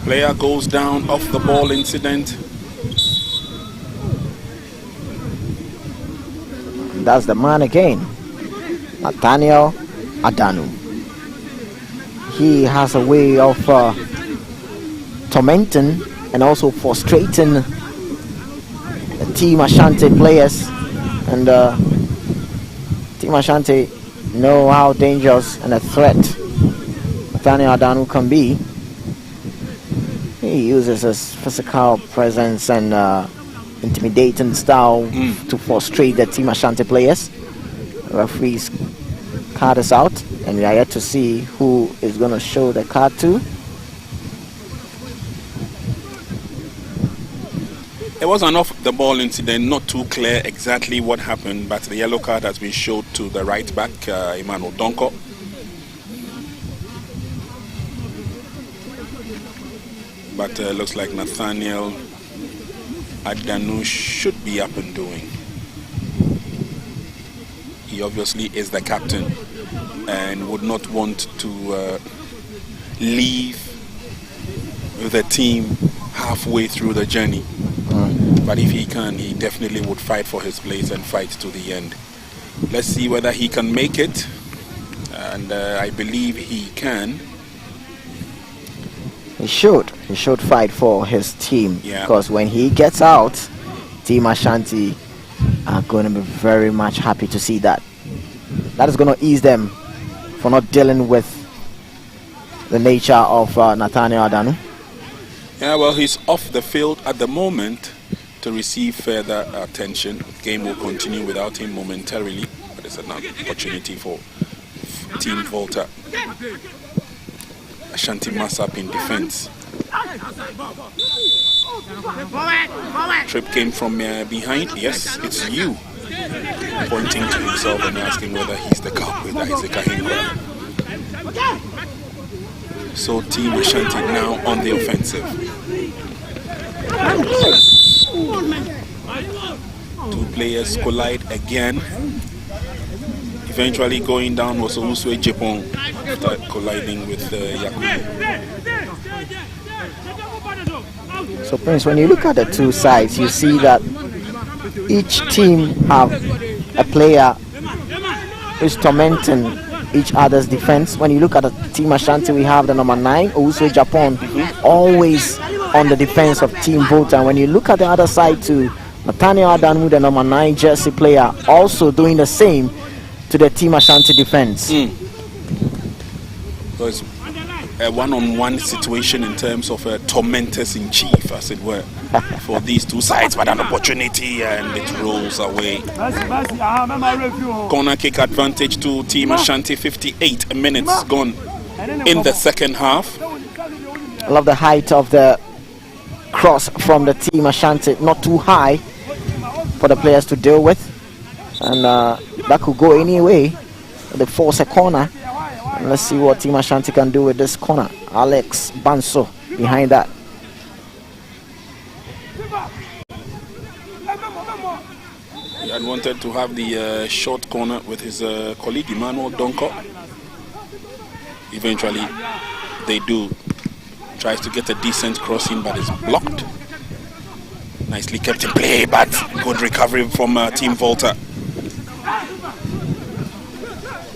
Player goes down off the ball incident. That's the man again, Nathaniel Adanu. He has a way of tormenting and also frustrating the Team Ashanti players, and Team Ashanti know how dangerous and a threat Nathaniel Adanu can be. He uses his physical presence and intimidating style to frustrate the Team Ashanti players. Referee's card is out, and we are yet to see who is going to show the card to. It was an off-the-ball incident, not too clear exactly what happened, but the yellow card has been showed to the right back, Emmanuel Donko. But looks like Nathaniel Adanu should be up and doing. He obviously is the captain and would not want to leave the team halfway through the journey. But if he can, he definitely would fight for his place and fight to the end. Let's see whether he can make it, and I believe he can. He should fight for his team, because when he gets out, Team Ashanti are going to be very much happy to see that. That is going to ease them for not dealing with the nature of Nathaniel Adanu. Yeah, well, he's off the field at the moment to receive further attention. The game will continue without him momentarily, but it's an opportunity for Team Volta. Ashanti mass up in defense. Trip came from behind. Yes, it's you. Pointing to himself and asking whether he's the culprit, that he's the Kahinga. So Team Ashanti now on the offensive. Two players collide again. Eventually going down was Owusue Jepon after colliding with Yakubu. So Prince, when you look at the two sides, you see that each team have a player who's tormenting each other's defense. When you look at the Team Ashanti, we have the number 9, Owusue Jepon, always on the defense of Team Volta. And when you look at the other side too, Nathaniel Adanu, the number 9 jersey player, also doing the same to the Team Ashanti defense. was a one-on-one situation in terms of a tormentors in chief, as it were, for these two sides, but an opportunity and it rolls away. Corner kick advantage to Team Ashanti. 58 minutes gone in the second half. I love the height of the cross from the Team Ashanti, not too high for the players to deal with, and that could go any way. They force a corner, and let's see what Team Ashanti can do with this corner. Alex Banso behind that. He had wanted to have the short corner with his colleague Emmanuel Donko. Eventually they do. Tries to get a decent crossing, but is blocked. Nicely kept in play, but good recovery from Team Volta.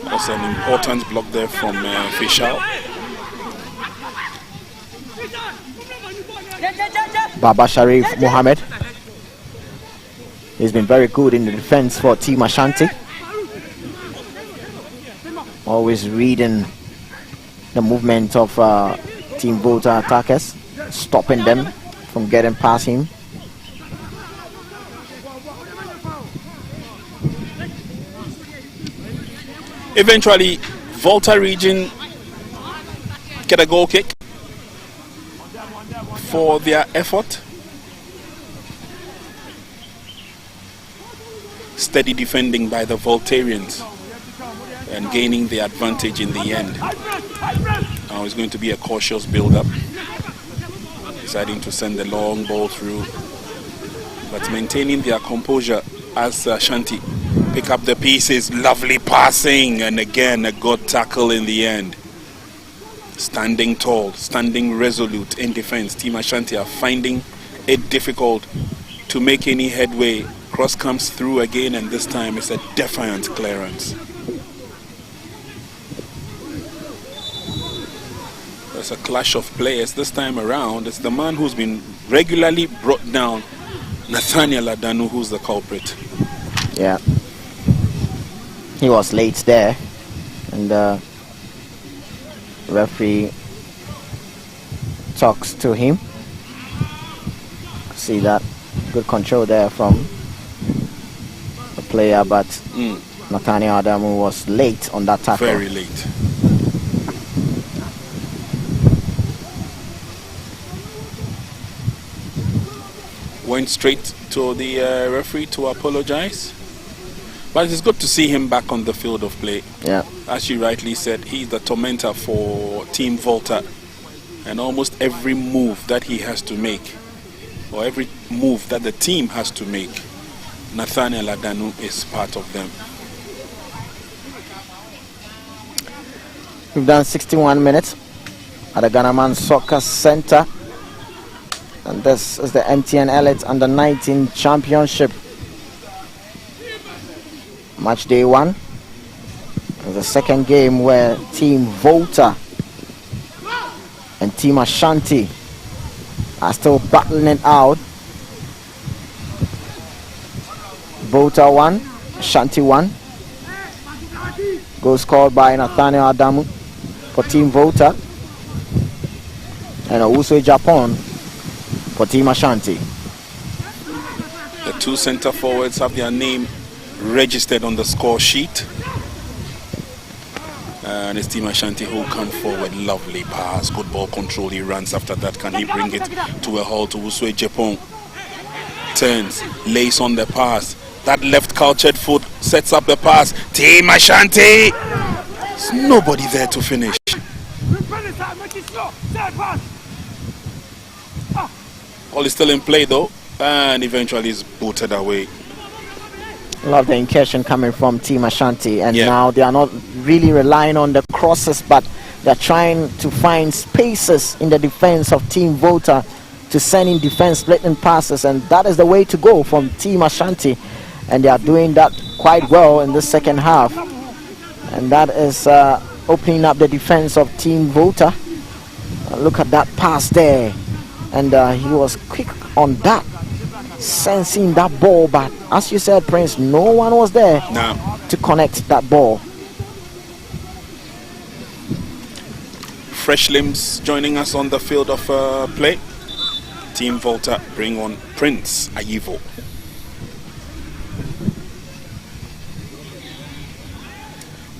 That's an important block there from Fishal. Baba Sharif Mohammed. He's been very good in the defense for Team Ashanti. Always reading the movement of Team Volta attackers, stopping them from getting past him. Eventually, Volta region get a goal kick for their effort. Steady defending by the Voltarians and gaining the advantage in the end. Now it's going to be a cautious build-up. Deciding to send the long ball through, but maintaining their composure as Ashanti pick up the pieces. Lovely passing, and again a good tackle in the end. Standing tall, standing resolute in defense. Team Ashanti are finding it difficult to make any headway. Cross comes through again, and this time it's a defiant clearance. There's a clash of players this time around. It's the man who's been regularly brought down, Nathaniel Adanu, who's the culprit. Yeah, he was late there, and the referee talks to him. See that good control there from the player, but Nathaniel Adamu was late on that tackle. Very late. Went straight to the referee to apologize. But it's good to see him back on the field of play. Yeah. As you rightly said, he's the tormentor for Team Volta. And almost every move that he has to make, or every move that the team has to make, Nathaniel Adanu is part of them. We've done 61 minutes at the Ghanaman Soccer Center. And this is the MTN Elite Under-19 Championship. Match day 1. It's the second game where Team Volta and Team Ashanti are still battling it out. Volta 1, Ashanti 1. Goal scored by Nathaniel Adamu for Team Volta, and also Japan for Team Ashanti. The two center forwards have their name registered on the score sheet. And it's Team Ashanti who come forward. Lovely pass, good ball control. He runs after that. Can he bring it to a halt to Uswe Japan? Turns, lays on the pass. That left cultured foot sets up the pass. Team Ashanti! There's nobody there to finish. All is still in play though, and eventually is booted away. Love the incursion coming from Team Ashanti, and now they are not really relying on the crosses, but they're trying to find spaces in the defense of Team Volta to send in defense splitting passes, and that is the way to go from Team Ashanti, and they are doing that quite well in the second half, and that is opening up the defense of Team Volta. Look at that pass there, and he was quick on that, sensing that ball, but as you said, Prince, no one was there to connect that ball. fresh limbs joining us on the field of play. Team Volta bring on Prince Ayivo.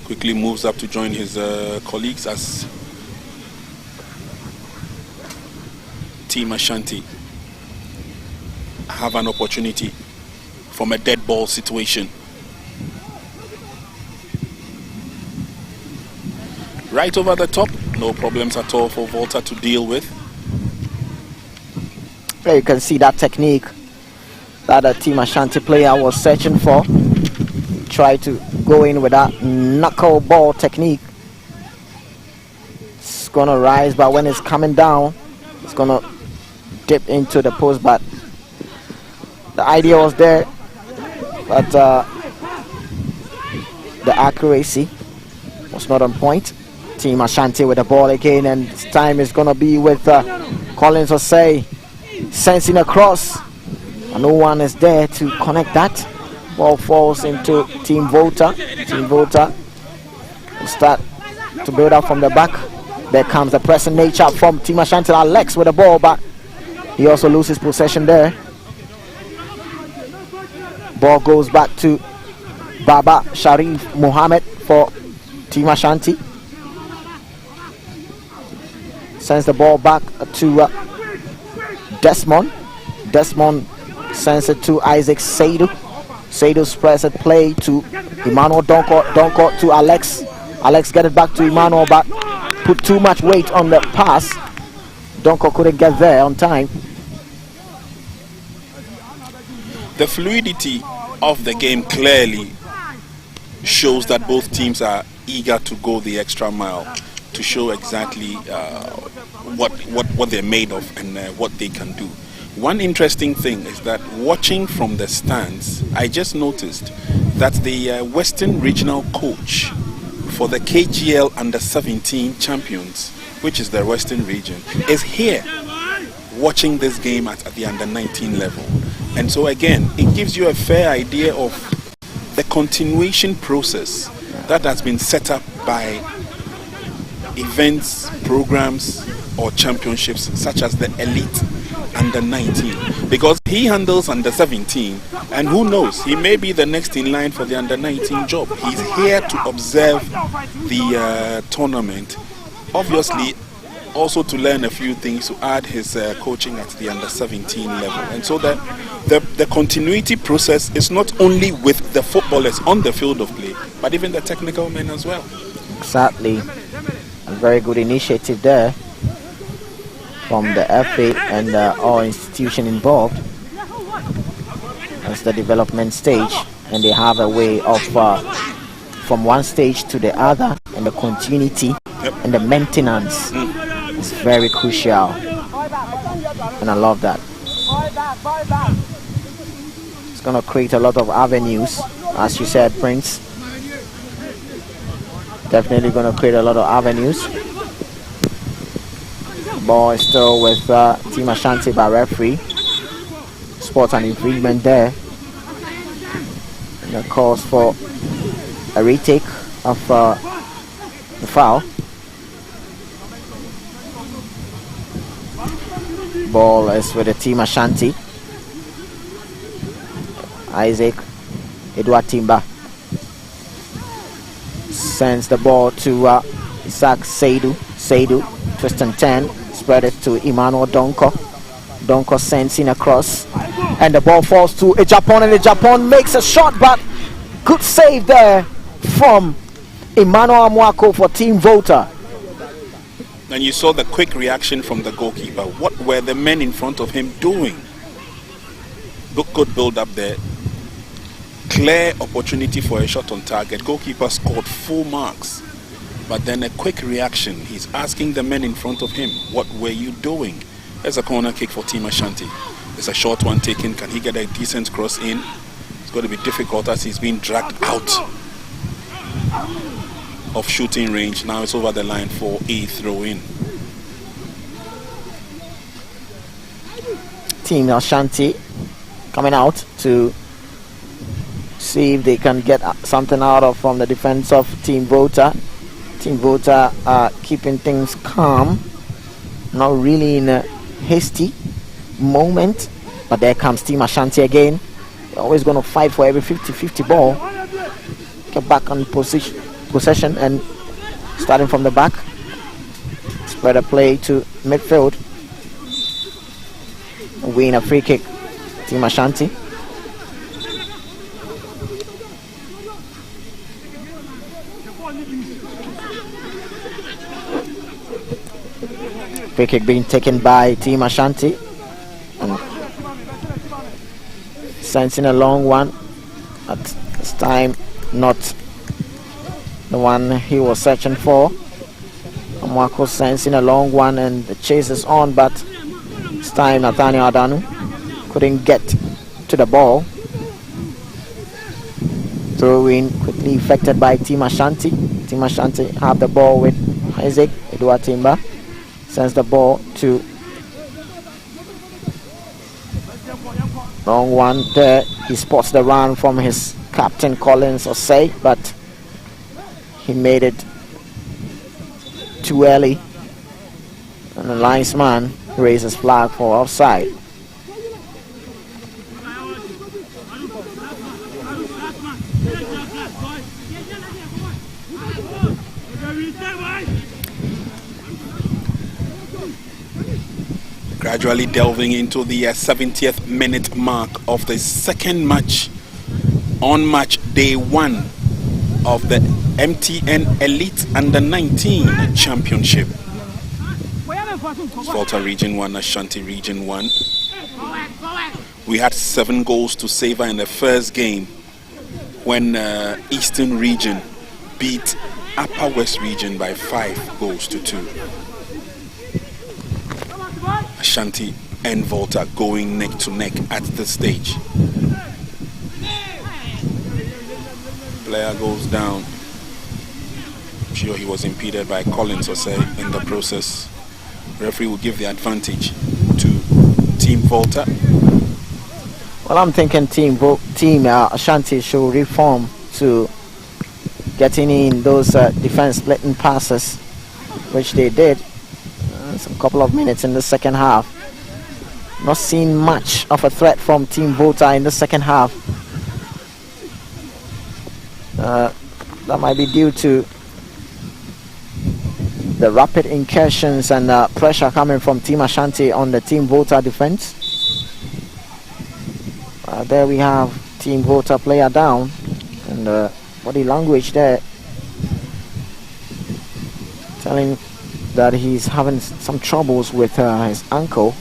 Quickly moves up to join his colleagues as Team Ashanti have an opportunity from a dead ball situation. Right over the top, no problems at all for Volta to deal with. There you can see that technique that a Team Ashanti player was searching for. Try to go in with that knuckle ball technique. It's gonna rise, but when it's coming down, it's gonna dip into the post. But the idea was there, but the accuracy was not on point. Team Ashanti with the ball again, and this time is gonna be with Collins Osei sensing across, and no one is there to connect that. Ball falls into Team Volta. Team Volta will start to build up from the back. There comes the pressing nature from Team Ashanti. Alex with the ball, but he also loses possession there. Ball goes back to Baba Sharif Mohammed for Team Ashanti. Sends the ball back to Desmond. Desmond sends it to Isaac Seydou. Seydou spreads a play to Emmanuel Donko. Donko to Alex. Alex get it back to Emmanuel, but put too much weight on the pass. Donko couldn't get there on time. The fluidity of the game clearly shows that both teams are eager to go the extra mile to show exactly what they're made of and what they can do. One interesting thing is that watching from the stands, I just noticed that the Western Regional coach for the KGL Under-17 champions, which is the Western region, is here watching this game at the Under-19 level. And so again, it gives you a fair idea of the continuation process that has been set up by events, programs, or championships such as the Elite Under-19, because he handles Under-17, and who knows, he may be the next in line for the Under-19 job. He's here to observe the tournament, obviously also to learn a few things, to add his coaching at the Under-17 level. And so that the continuity process is not only with the footballers on the field of play, but even the technical men as well. Exactly. A very good initiative there from the FA and all institution involved. That's the development stage, and they have a way of from one stage to the other, and the continuity and the maintenance is very crucial, and I love that. It's gonna create a lot of avenues, as you said, Prince. Definitely gonna create a lot of avenues. Ball is still with Team Ashanti by referee. Spot an infringement there, and the calls for a retake of the foul. Ball is with the Team Ashanti. Isaac Edward Timba sends the ball to Isaac Seydou. Seydou twist and turn, spread it to Emmanuel Donko. Donko sends in across, and the ball falls to Ejapon, and Ejapon makes a shot, but good save there from Emmanuel Amwako for Team Volta. And you saw the quick reaction from the goalkeeper. What were the men in front of him doing? Good build up there. Clear opportunity for a shot on target. Goalkeeper scored full marks. But then a quick reaction. He's asking the men in front of him, what were you doing? There's a corner kick for Team Ashanti. It's a short one taken. Can he get a decent cross in? It's going to be difficult as he's being dragged out of shooting range. Now it's over the line for a throw-in. Team Ashanti coming out to see if they can get something out of from the defense of Team Volta. Team Volta are keeping things calm, not really in a hasty moment. But there comes Team Ashanti again. They're always going to fight for every 50-50 ball. Get back on possession and starting from the back. Spread a play to midfield. Win a free kick. Team Ashanti. Free kick being taken by Team Ashanti. And sensing a long one. At this time, not the one he was searching for. Marco sensing a long one, and the chase is on, but this time Nathaniel Adanu couldn't get to the ball. Throw in quickly effected by Team Ashanti. Team Ashanti have the ball with Isaac Edward Timber. Sends the ball to long one there. He spots the run from his captain Collins Osei, but he made it too early, and the linesman raises flag for offside. Gradually delving into the 70th minute mark of the second match on match day 1 of the MTN Elite Under 19 Championship. Volta Region 1, Ashanti Region 1. We had 7 goals to savor in the first game when Eastern Region beat Upper West Region by 5 goals to 2. Ashanti and Volta going neck to neck at this stage. Player goes down. I'm sure he was impeded by Collins or say in the process. Referee will give the advantage to Team Volta. Well, I'm thinking Team Ashanti should reform to getting in those defense splitting passes, which they did. Some couple of minutes in the second half. Not seeing much of a threat from Team Volta in the second half. That might be due to the rapid incursions and pressure coming from Team Ashanti on the Team Volta defense. There we have Team Volta player down, and body language there telling that he's having some troubles with his ankle.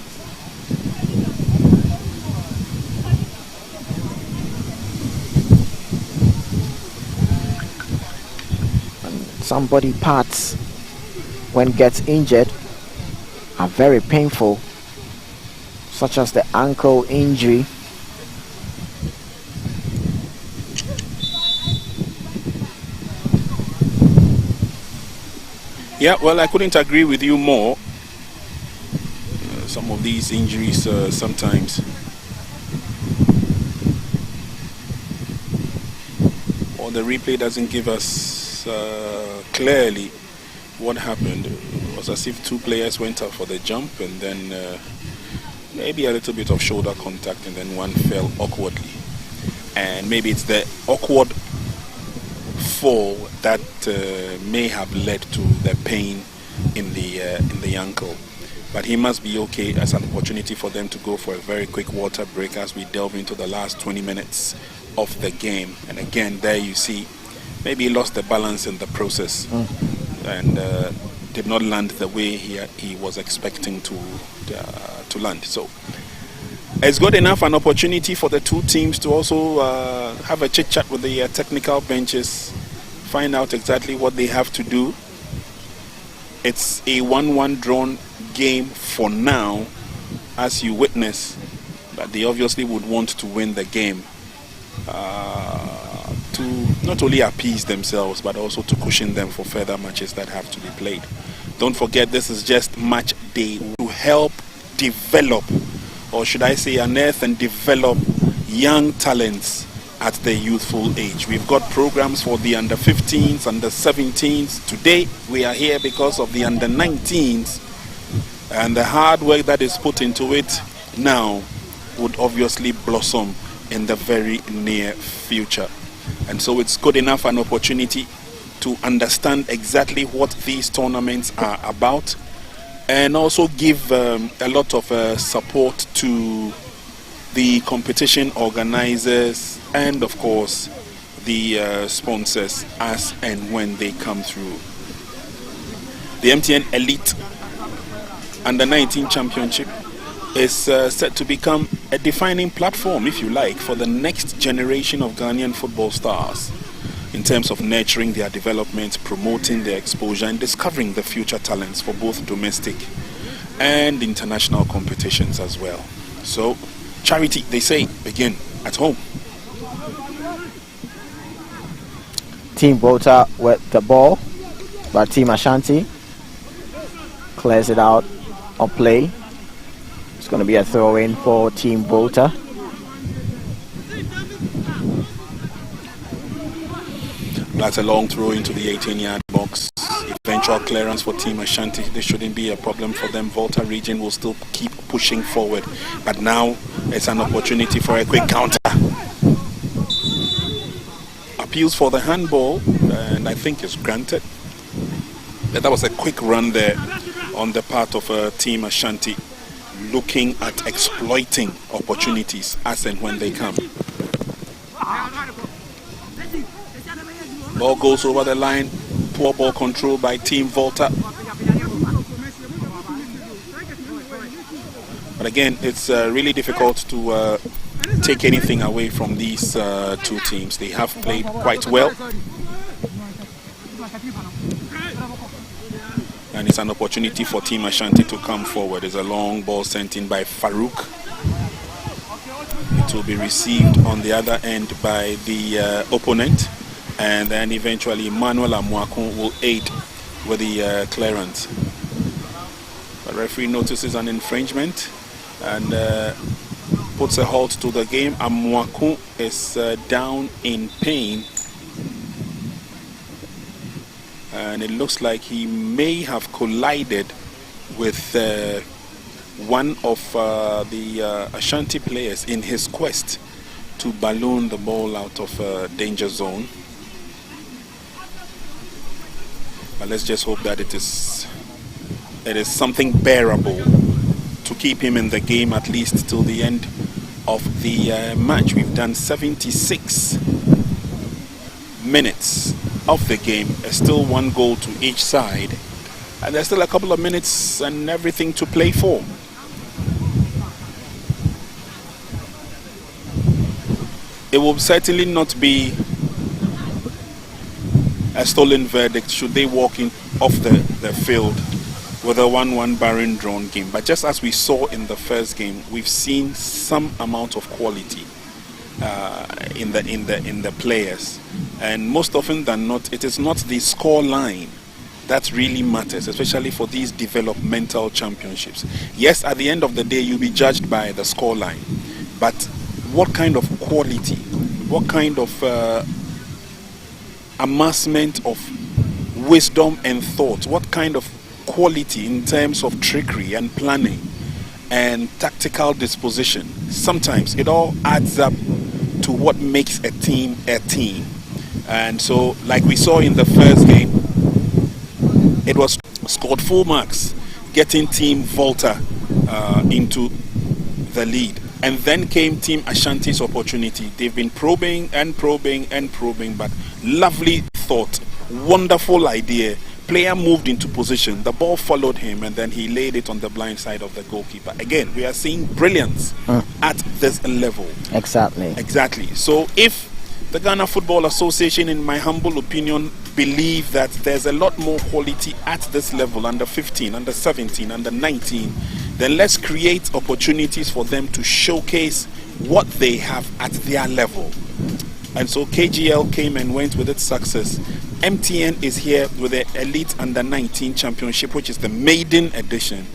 And some body parts, when gets injured, are very painful, such as the ankle injury. Yeah, well, I couldn't agree with you more. Some of these injuries sometimes, or the replay doesn't give us clearly what happened. It was as if 2 players went up for the jump, and then maybe a little bit of shoulder contact, and then one fell awkwardly. And maybe it's the awkward fall that may have led to the pain in the ankle. But he must be okay, as an opportunity for them to go for a very quick water break as we delve into the last 20 minutes of the game. And again, there you see, maybe he lost the balance in the process and did not land the way he was expecting to land. So it's good enough an opportunity for the 2 teams to also have a chit chat with the technical benches, find out exactly what they have to do. It's a 1-1 drawn game for now, as you witness, but they obviously would want to win the game to not only appease themselves but also to cushion them for further matches that have to be played. Don't forget, this is just match day to help develop, or should I say unearth and develop, young talents at their youthful age. We've got programs for the under 15s, under 17s. Today we are here because of the under 19s, and the hard work that is put into it now would obviously blossom in the very near future. And so it's good enough an opportunity to understand exactly what these tournaments are about, and also give a lot of support to the competition organizers and of course the sponsors as and when they come through. The MTN Elite Under 19 Championship is set to become a defining platform, if you like, for the next generation of Ghanaian football stars in terms of nurturing their development, promoting their exposure, and discovering the future talents for both domestic and international competitions as well. So, charity, they say, begin at home. Team Volta with the ball, but Team Ashanti clears it out on play. It's going to be a throw-in for Team Volta. That's a long throw into the 18-yard box. Eventual clearance for Team Ashanti. This shouldn't be a problem for them. Volta region will still keep pushing forward. But now it's an opportunity for a quick counter. Appeals for the handball, and I think it's granted. But that was a quick run there on the part of Team Ashanti, looking at exploiting opportunities as and when they come. Ball goes over the line. Poor ball control by Team Volta. But again, it's really difficult to take anything away from these two teams. They have played quite well. And it's an opportunity for Team Ashanti to come forward. It's a long ball sent in by Farouk. It will be received on the other end by the opponent. And then eventually Manuel Amuakun will aid with the clearance. The referee notices an infringement and puts a halt to the game. Amuakun is down in pain, and it looks like he may have collided with one of the Ashanti players in his quest to balloon the ball out of danger zone. But let's just hope that it is something bearable to keep him in the game at least till the end of the match. We've done 76 minutes of the game. There's still one goal to each side, and there's still a couple of minutes and everything to play for. It will certainly not be a stolen verdict should they walk in off the field with a 1-1 barren drawn game. But just as we saw in the first game, we've seen some amount of quality in the players, and most often than not, it is not the score line that really matters, especially for these developmental championships. Yes, at the end of the day, you'll be judged by the score line, but what kind of quality, what kind of amassment of wisdom and thought, what kind of quality in terms of trickery and planning and tactical disposition. Sometimes it all adds up to what makes a team a team. And so, like we saw in the first game, it was scored full marks, getting Team Volta into the lead. And then came Team Ashanti's opportunity. They've been probing and probing and probing, but lovely thought, wonderful idea. Player moved into position, the ball followed him, and then he laid it on the blind side of the goalkeeper. Again, we are seeing brilliance at this level. Exactly. So if the Ghana Football Association, in my humble opinion, believe that there's a lot more quality at this level, under 15, under 17, under 19, then let's create opportunities for them to showcase what they have at their level. And so KGL came and went with its success. MTN is here with the Elite Under 19 Championship, which is the maiden edition.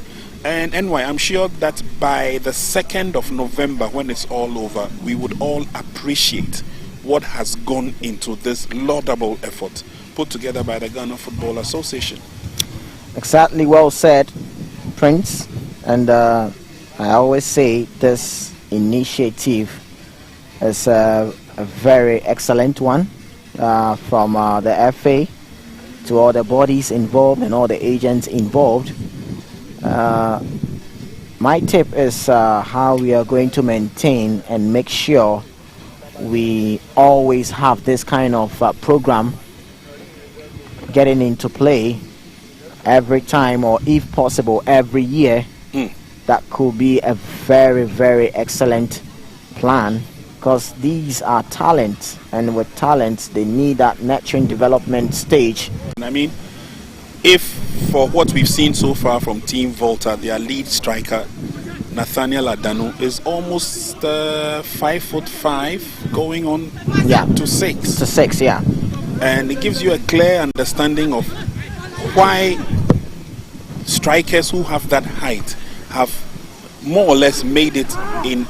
And NY, I'm sure that by the 2nd of November, when it's all over, we would all appreciate what has gone into this laudable effort put together by the Ghana Football Association. Exactly, well said, Prince. And I always say this initiative is a very excellent one, from the FA to all the bodies involved and all the agents involved. My tip is how we are going to maintain and make sure we always have this kind of program getting into play every time, or if possible every year. That could be a very, very excellent plan, because these are talents, and with talents they need that nurturing development stage. I mean, if for what we've seen so far from Team Volta, their lead striker Nathaniel Adano is almost 5'5", going on to 6. To 6, yeah. And it gives you a clear understanding of why strikers who have that height have more or less made it in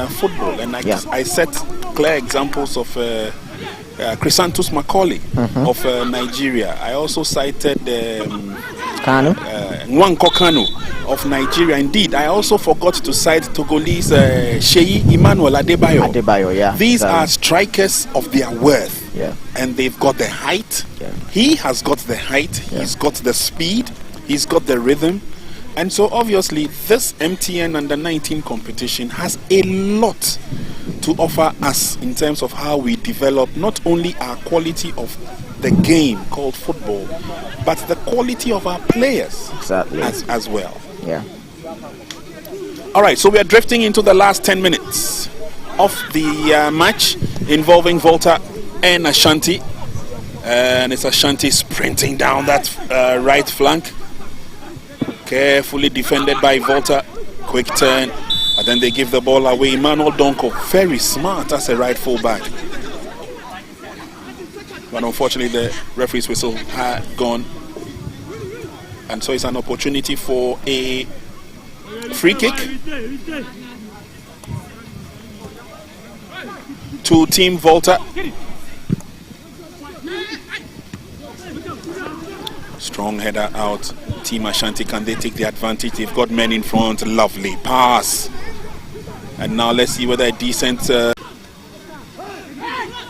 football. And I set clear examples of Chrysanthus Macaulay of Nigeria. I also cited Nwankwo Kanu of Nigeria. Indeed, I also forgot to cite Togolese Sheyi Emmanuel Adebayo. These are strikers of their worth, and they've got the height. He has got the height, he's got the speed, he's got the rhythm. And so obviously this MTN Under-19 competition has a lot to offer us in terms of how we develop not only our quality of the game called football, but the quality of our players as well. Yeah. All right, so we are drifting into the last 10 minutes of the match involving Volta and Ashanti. And it's Ashanti sprinting down that right flank. Carefully defended by Volta. Quick turn. And then they give the ball away. Emmanuel Donko, very smart as a right full back. But unfortunately, the referee's whistle had gone. And so it's an opportunity for a free kick to Team Volta. Strong header out. Team Ashanti, can they take the advantage? They've got men in front. Lovely pass. And now let's see whether a decent... I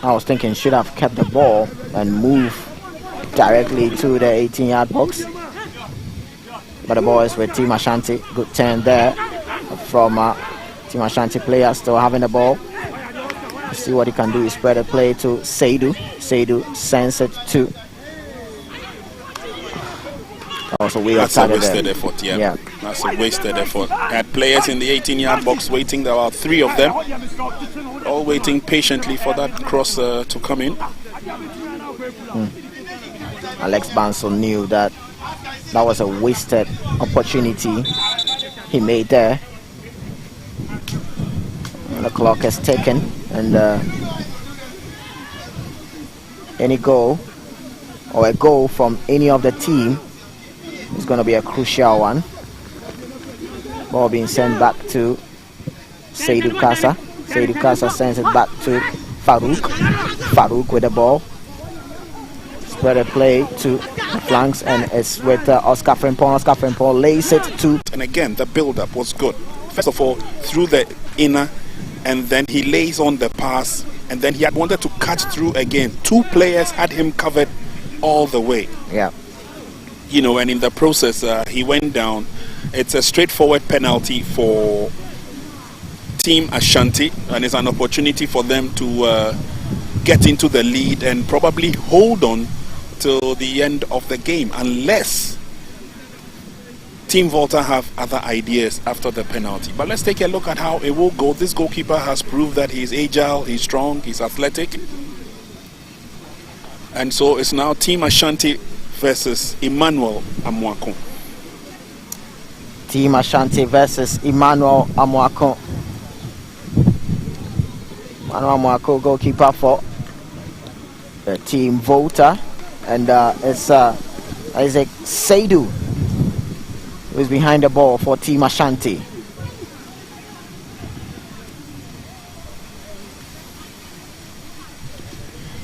was thinking should have kept the ball and move directly to the 18-yard box. But the ball is with Team Ashanti. Good turn there from Team Ashanti player, still having the ball. Let's see what he can do. He spread the play to Seydou. Seydou sends it to... Also, that's a wasted effort, That's a wasted effort. Had players in the 18-yard box waiting. There were 3 of them, all waiting patiently for that cross to come in. Alex Bansel knew that was a wasted opportunity he made there. And the clock has taken, and any goal or a goal from any of the team is going to be a crucial one. Ball being sent back to Seydou Kassa. Seydou Kassa sends it back to Farouk. Farouk with the ball. Spread a play to the flanks, and it's with Oscar Frimpong. Oscar Frimpong lays it to... And again, the build-up was good. First of all, through the inner, and then he lays on the pass, and then he had wanted to cut through again. 2 players had him covered all the way. Yeah. You know, and in the process, he went down. It's a straightforward penalty for Team Ashanti, and it's an opportunity for them to get into the lead and probably hold on till the end of the game, unless Team Volta have other ideas after the penalty. But let's take a look at how it will go. This goalkeeper has proved that he's agile, he's strong, he's athletic. And so it's now Team Ashanti versus Emmanuel Amoako. Team Ashanti versus Emmanuel Amoako. Emmanuel Amoako, goalkeeper for Team Volta, and it's Isaac Seydou who is behind the ball for Team Ashanti.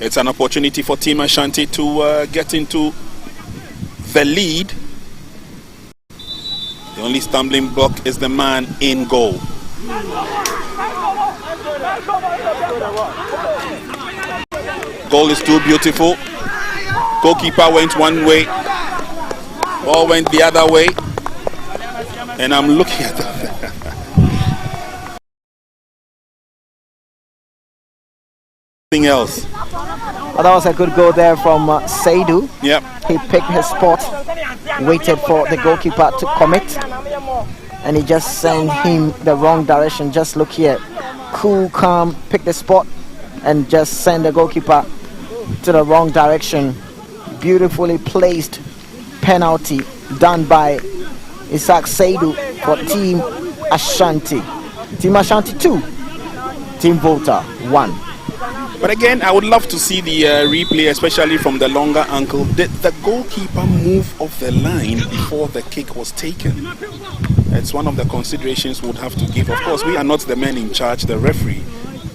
It's an opportunity for Team Ashanti to get into the lead. The only stumbling block is the man in goal. Goal is too beautiful. Goalkeeper went one way, ball went the other way, and I'm looking at that. Something else. Well, that was a good goal there from Saidu. Yep. He picked his spot, waited for the goalkeeper to commit, and he just sent him the wrong direction. Just look here, cool, calm, pick the spot, and just send the goalkeeper to the wrong direction. Beautifully placed penalty done by Isaac Saidu for Team Ashanti. Team Ashanti 2, Team Volta 1. But again, I would love to see the replay, especially from the longer angle. Did the goalkeeper move off the line before the kick was taken? It's one of the considerations we'd have to give. Of course, we are not the men in charge. The referee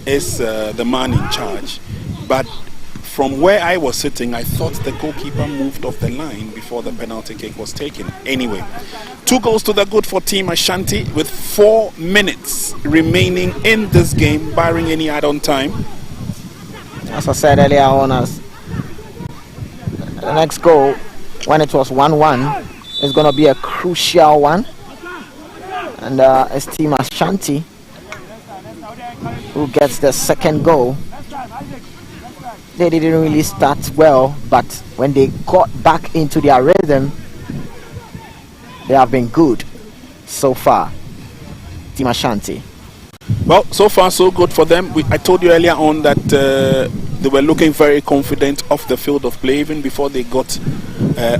is the man in charge. But from where I was sitting, I thought the goalkeeper moved off the line before the penalty kick was taken. Anyway, 2 goals to the good for Team Ashanti with 4 minutes remaining in this game, barring any add-on time. As I said earlier on, as the next goal, when it was 1-1, is going to be a crucial one. And it's Team Ashanti who gets the second goal. They didn't really start well, but when they got back into their rhythm, they have been good so far. Team Ashanti. Well, so far so good for them. I told you earlier on that they were looking very confident off the field of play even before they got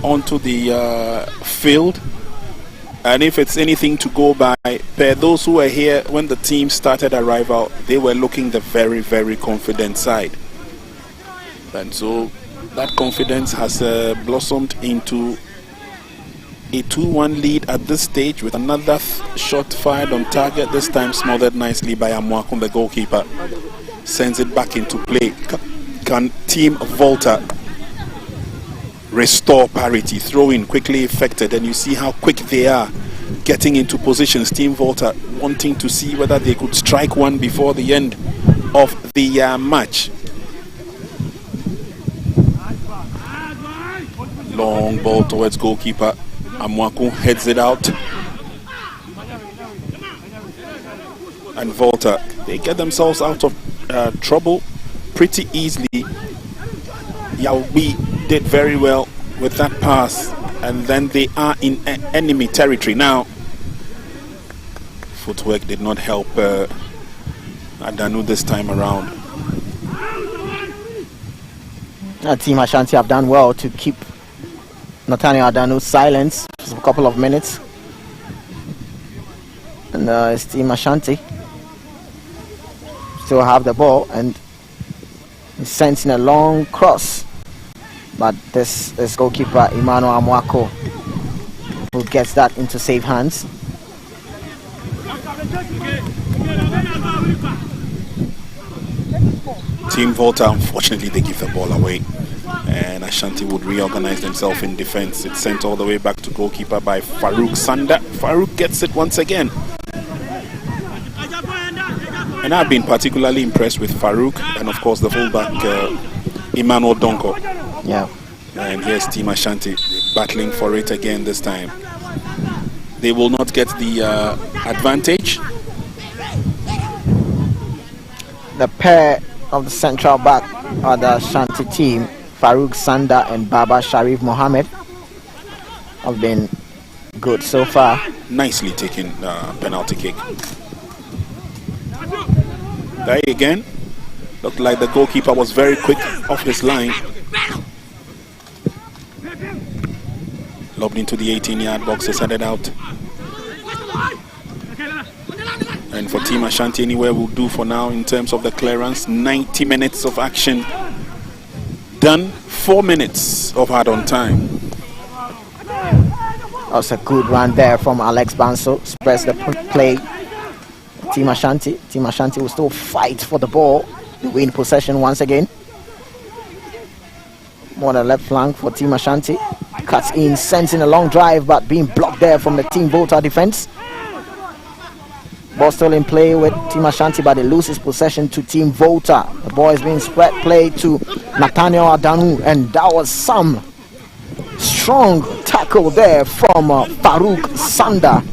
onto the field. And if it's anything to go by, those who were here when the team started arrival, they were looking the very, very confident side. And so that confidence has blossomed into a 2-1 lead at this stage, with another shot fired on target, this time smothered nicely by Amwakun, the goalkeeper. Sends it back into play. Can Team Volta restore parity? Throw in quickly effected, and you see how quick they are getting into positions. Team Volta wanting to see whether they could strike one before the end of the match. Long ball towards goalkeeper. Amwaku heads it out. And Volta, they get themselves out of trouble pretty easily. Yaobi did very well with that pass, and then they are in enemy territory now. Footwork did not help Adanu this time around. Team Ashanti have done well to keep Nathaniel Adanu silent for a couple of minutes. And it's Team Ashanti still have the ball, and he's sending a long cross. But this is goalkeeper Emmanuel Amwako who gets that into safe hands. Team Volta, unfortunately, they give the ball away, and Ashanti would reorganize themselves in defense. It's sent all the way back to goalkeeper by Farouk Sanda. Farouk gets it once again. And I've been particularly impressed with Farouk and, of course, the fullback Emmanuel Donko. Yeah. And here's Team Ashanti battling for it again this time. They will not get the advantage. The pair of the central back of the Ashanti team, Farouk Sanda and Baba Sharif Mohammed, have been good so far. Nicely taken penalty kick. There again, looked like the goalkeeper was very quick off his line. Lobbed into the 18-yard box, is headed out. And for Team Ashanti, anywhere will do for now in terms of the clearance. 90 minutes of action done, 4 minutes of add-on time. That was a good run there from Alex Banso. Spreads the play. Team Ashanti will still fight for the ball to win possession once again. on the left flank for Team Ashanti. Cuts in, sends in a long drive, but being blocked there from the Team Volta defense. Ball still in play with Team Ashanti, but it loses possession to Team Volta. The ball is being spread play to Nathaniel Adanu, and that was some strong tackle there from Farouk Sanda,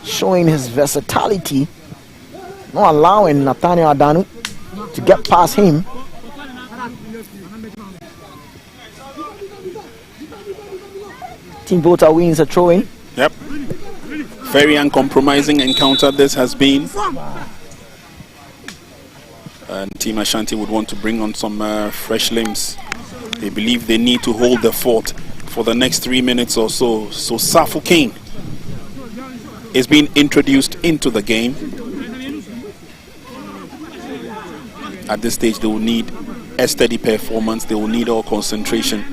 showing his versatility, not allowing Nathaniel Adanu to get past him. Team Volta wins a throw-in. Yep. Very uncompromising encounter this has been. And Team Ashanti would want to bring on some fresh limbs. They believe they need to hold the fort for the next 3 minutes or so. So Safu Kane is being introduced into the game. At this stage, they will need a steady performance. They will need all concentration.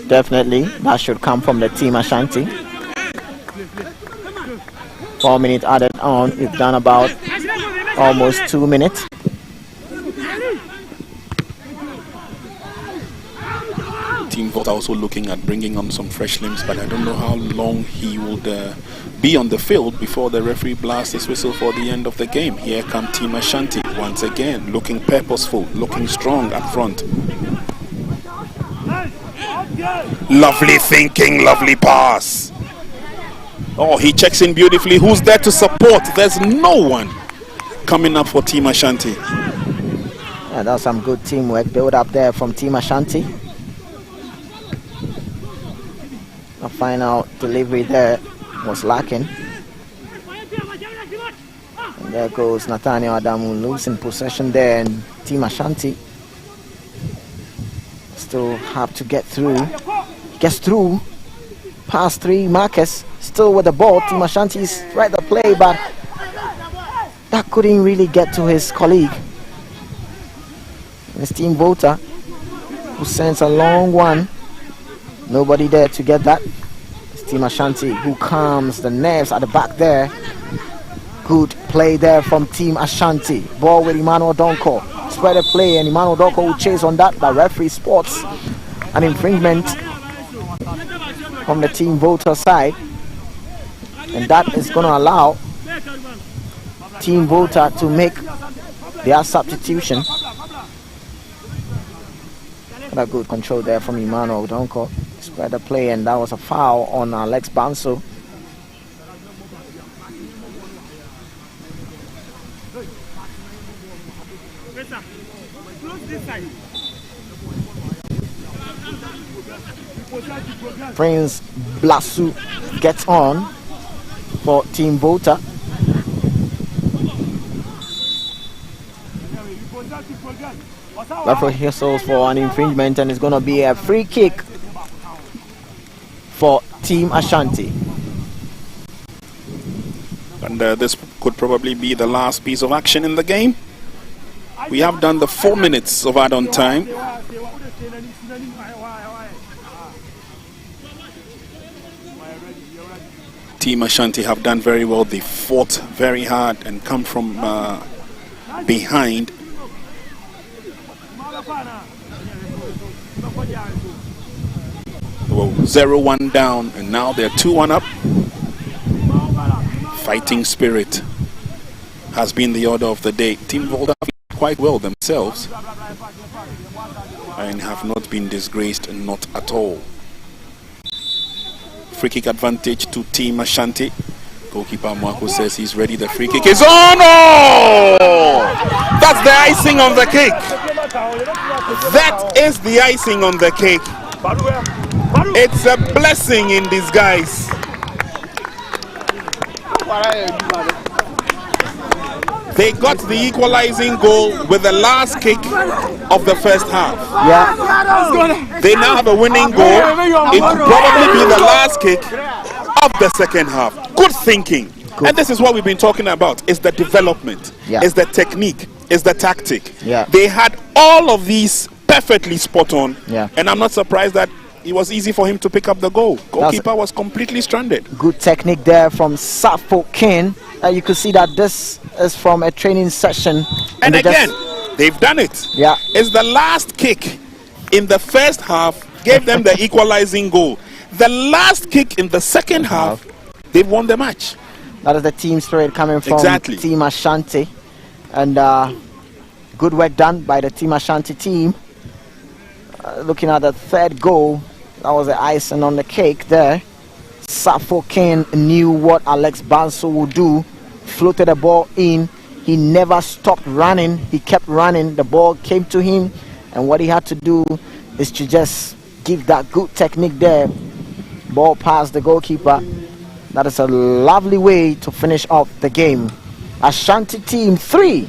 Definitely, that should come from the Team Ashanti. 4 minutes added on. We've done about almost 2 minutes. Team Volta also looking at bringing on some fresh limbs, but I don't know how long he would be on the field before the referee blasts his whistle for the end of the game. Here come Team Ashanti once again, looking purposeful, looking strong up front. Lovely thinking, lovely pass. Oh, he checks in beautifully. Who's there to support? There's no one coming up for Team Ashanti. Yeah, that's some good teamwork build up there from Team Ashanti. The final delivery there was lacking. And there goes Nathaniel Adamu losing possession there, and Team Ashanti still have to get through. Gets through past 3 markers, still with the ball. Team Ashanti is right to play, but that couldn't really get to his colleague. It's Team Volta who sends a long one. Nobody there to get that. It's Team Ashanti who calms the nerves at the back there. Good play there from Team Ashanti. Ball with Emmanuel Donko. Spread the play, and Emmanuel Donko will chase on that. The referee spots an infringement from the Team Volta side, and that is going to allow Team Volta to make their substitution. What a good control there from Emmanuel Donko. Spread the play, and that was a foul on Alex Banso. Prince Blasu gets on for Team Volta. Referee whistles for an infringement, and it's going to be a free kick for Team Ashanti. And this could probably be the last piece of action in the game. We have done the 4 minutes of add-on time. Team Ashanti have done very well. They fought very hard and come from behind. Well, 0-1 down, and now they're 2-1 up. Fighting spirit has been the order of the day. Team Volta quite well themselves and have not been disgraced, not at all. Free kick advantage to Team Ashanti. Goalkeeper Mwako says he's ready. The free kick is on. Oh! That's the icing on the cake. That is the icing on the cake. It's a blessing in disguise. They got the equalizing goal with the last kick of the first half. Yeah. They now have a winning goal. It could probably be the last kick of the second half. Good thinking. Good. And this is what we've been talking about. It's the development. Yeah. It's the technique. It's the tactic. Yeah. They had all of these perfectly spot on. Yeah. And I'm not surprised that it was easy for him to pick up the goal. Goalkeeper was completely stranded. Good technique there from Safu King. You could see that this is from a training session. And again, They've done it. Yeah. It's the last kick in the first half gave them the equalizing goal. The last kick in the second half, they've won the match. That is the team spirit coming from Team Ashanti. And good work done by the Team Ashanti team. Looking at the third goal, that was the icing on the cake there. Safo King knew what Alex Banso would do. Floated the ball in. He never stopped running. He kept running. The ball came to him. And what he had to do is to just give that good technique there. Ball past the goalkeeper. That is a lovely way to finish off the game. Ashanti team 3,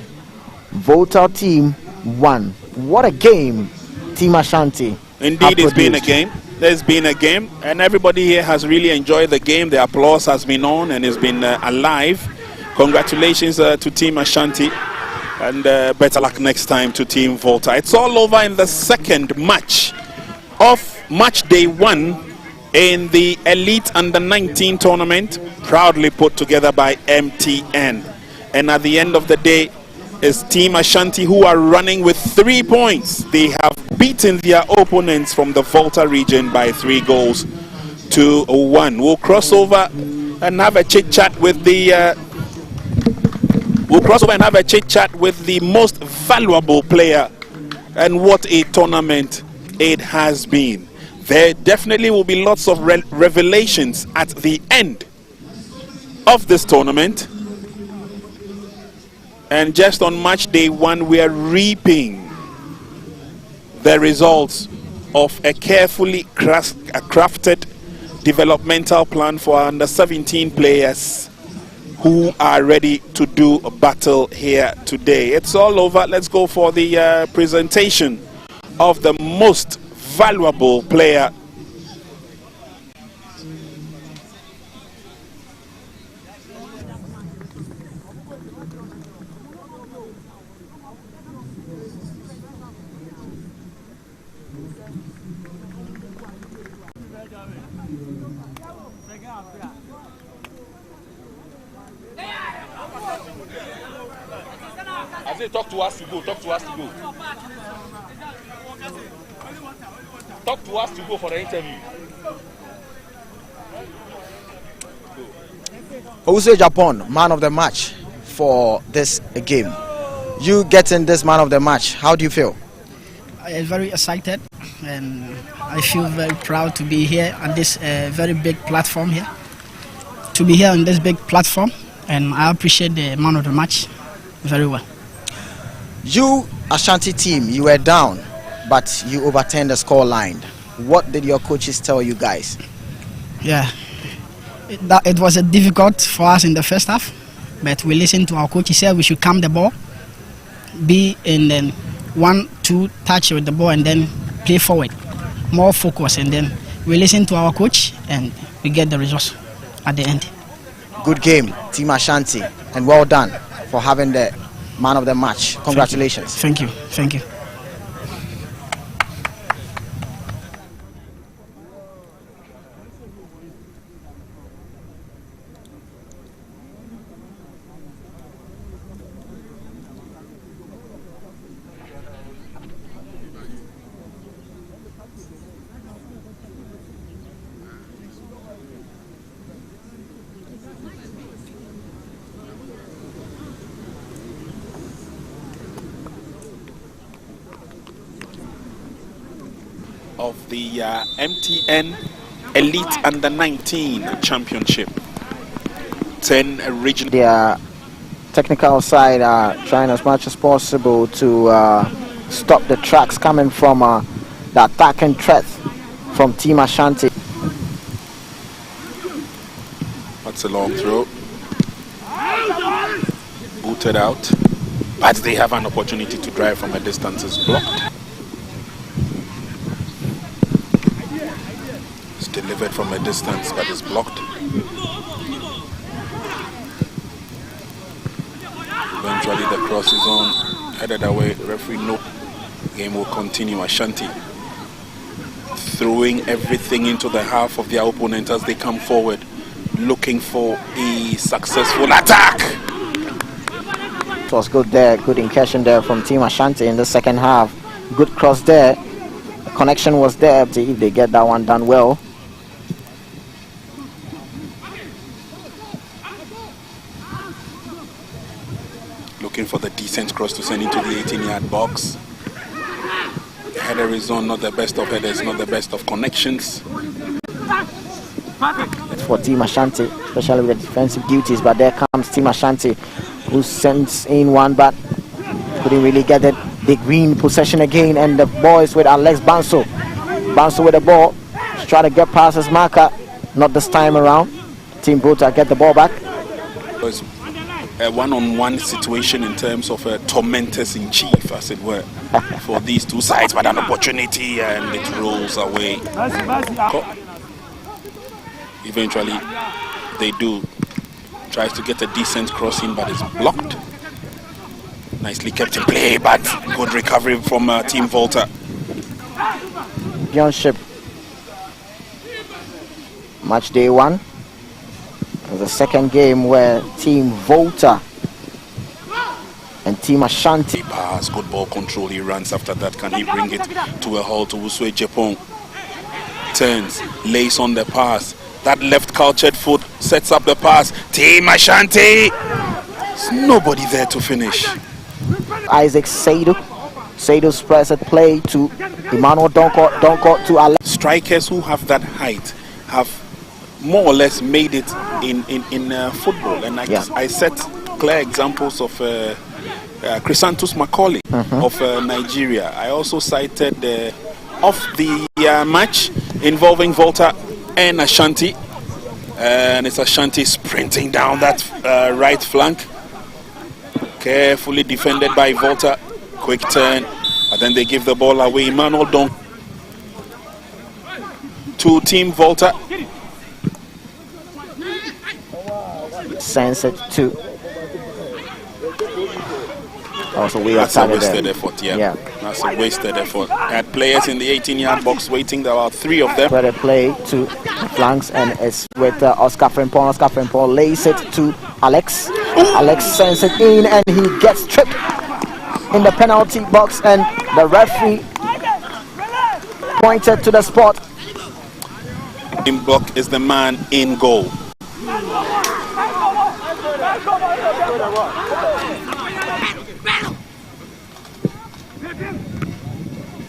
Volta team 1. What a game, Team Ashanti. Indeed, it's been a game. There's been a game, and everybody here has really enjoyed the game. The applause has been on and it's been alive. Congratulations to Team Ashanti, and better luck next time to Team Volta. It's all over in the second match of match day 1 in the Elite Under-19 tournament, proudly put together by MTN. And at the end of the day, it's Team Ashanti who are running with 3 points. They have beaten their opponents from the Volta region by 3 goals to 1. We'll cross over and have a chit-chat with the most valuable player, and what a tournament it has been. There definitely will be lots of revelations at the end of this tournament. And just on match day 1, we are reaping the results of a carefully crafted developmental plan for our under-17 players who are ready to do a battle here today. It's all over. Let's go for the presentation of the most valuable player. I say talk to us to go, talk to us to go. Talk to us to go for the interview. Owusu Japan, man of the match for this game. You getting this man of the match, how do you feel? I am very excited and I feel very proud to be here on this very big platform here. To be here on this big platform, and I appreciate the man of the match very well. You, Ashanti team, you were down, but you overturned the score line. What did your coaches tell you guys? Yeah, it was difficult for us in the first half, but we listened to our coach. He said we should calm the ball, be in then 1-2 touch with the ball, and then play forward, more focus, and then we listened to our coach and we get the results at the end. Good game, Team Ashanti, and well done for having the man of the match. Congratulations. Thank you. Thank you. Of the MTN Elite Under-19 Championship. 10 regional. Their technical side are trying as much as possible to stop the tracks coming from the attacking threat from Team Ashanti. That's a long throw. Booted out. But they have an opportunity to drive from a distance. It's blocked. Delivered from a distance, but is blocked. Eventually the cross is on, headed away. Referee, no. Game will continue. Ashanti throwing everything into the half of their opponent as they come forward, looking for a successful attack. It was good there, good incursion there from Team Ashanti in the second half. Good cross there. The connection was there. See if they get that one done well. Looking for the decent cross to send into the 18-yard box. The header is on, not the best of headers, not the best of connections. It's for Team Ashanti, especially with the defensive duties, but there comes Team Ashanti, who sends in one, but couldn't really get it. Big green possession again, and the boys with Alex Banso. Banso with the ball, try to get past his marker, not this time around. Team Volta get the ball back. It was a one-on-one situation in terms of a tormentors in chief, as it were, for these two sides, but an opportunity and it rolls away. Eventually, they do. Tries to get a decent crossing, but it's blocked. Nicely kept in play, but good recovery from Team Volta. Championship match day 1. The second game where Team Volta and Team Ashanti. Pass, good ball control. He runs after that. Can he bring it to a halt to Uswe Japon? Turns, lays on the pass. That left cultured foot sets up the pass. Team Ashanti. There's nobody there to finish. Isaac Saidu. Saidu spreads a play to Emmanuel Donko to Alex. Strikers who have that height have more or less made it in football, and I set clear examples of Chrysanthus Macaulay of Nigeria. I also cited of the match involving Volta and Ashanti, and it's Ashanti sprinting down that right flank, carefully defended by Volta. Quick turn, and then they give the ball away. Emmanuel Donk to Team Volta. Sends it to. Also, we that's a wasted effort. Yeah, that's a wasted effort. Had players in the 18-yard box waiting. There are 3 of them. Better play to flanks, and it's with Oscar Frimpong. Oscar Frimpong lays it to Alex. Alex sends it in, and he gets tripped in the penalty box, and the referee pointed to the spot. In block is the man in goal.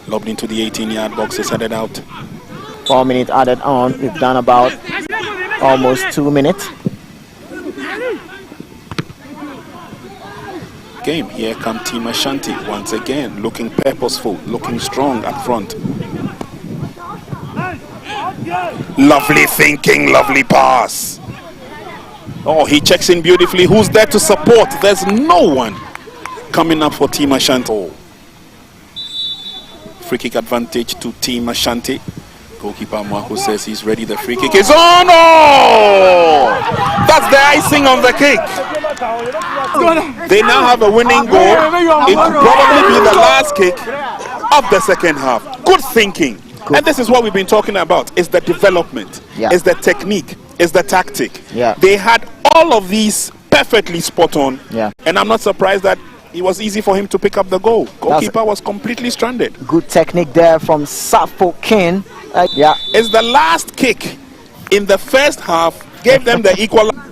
Lobbed into the 18-yard box, is headed out. 4 minutes added on. We've done about almost 2 minutes. Game. Here come Team Ashanti once again, looking purposeful, looking strong up front. Lovely thinking, lovely pass. Oh, he checks in beautifully. Who's there to support? There's no one coming up for Team Ashanti. Oh. Free kick advantage to Team Ashanti. Goalkeeper Mwaku says he's ready. The free kick is on. Oh! That's the icing on the cake. They now have a winning goal. It could probably be the last kick of the second half. Good thinking. Good. And this is what we've been talking about. It's the development. Yeah. It's the technique. It's the tactic. Yeah. They had all of these perfectly spot on. Yeah. And I'm not surprised that it was easy for him to pick up the goal. Goalkeeper was completely stranded. Good technique there from Safo King. It's the last kick in the first half. Gave them the equalizer.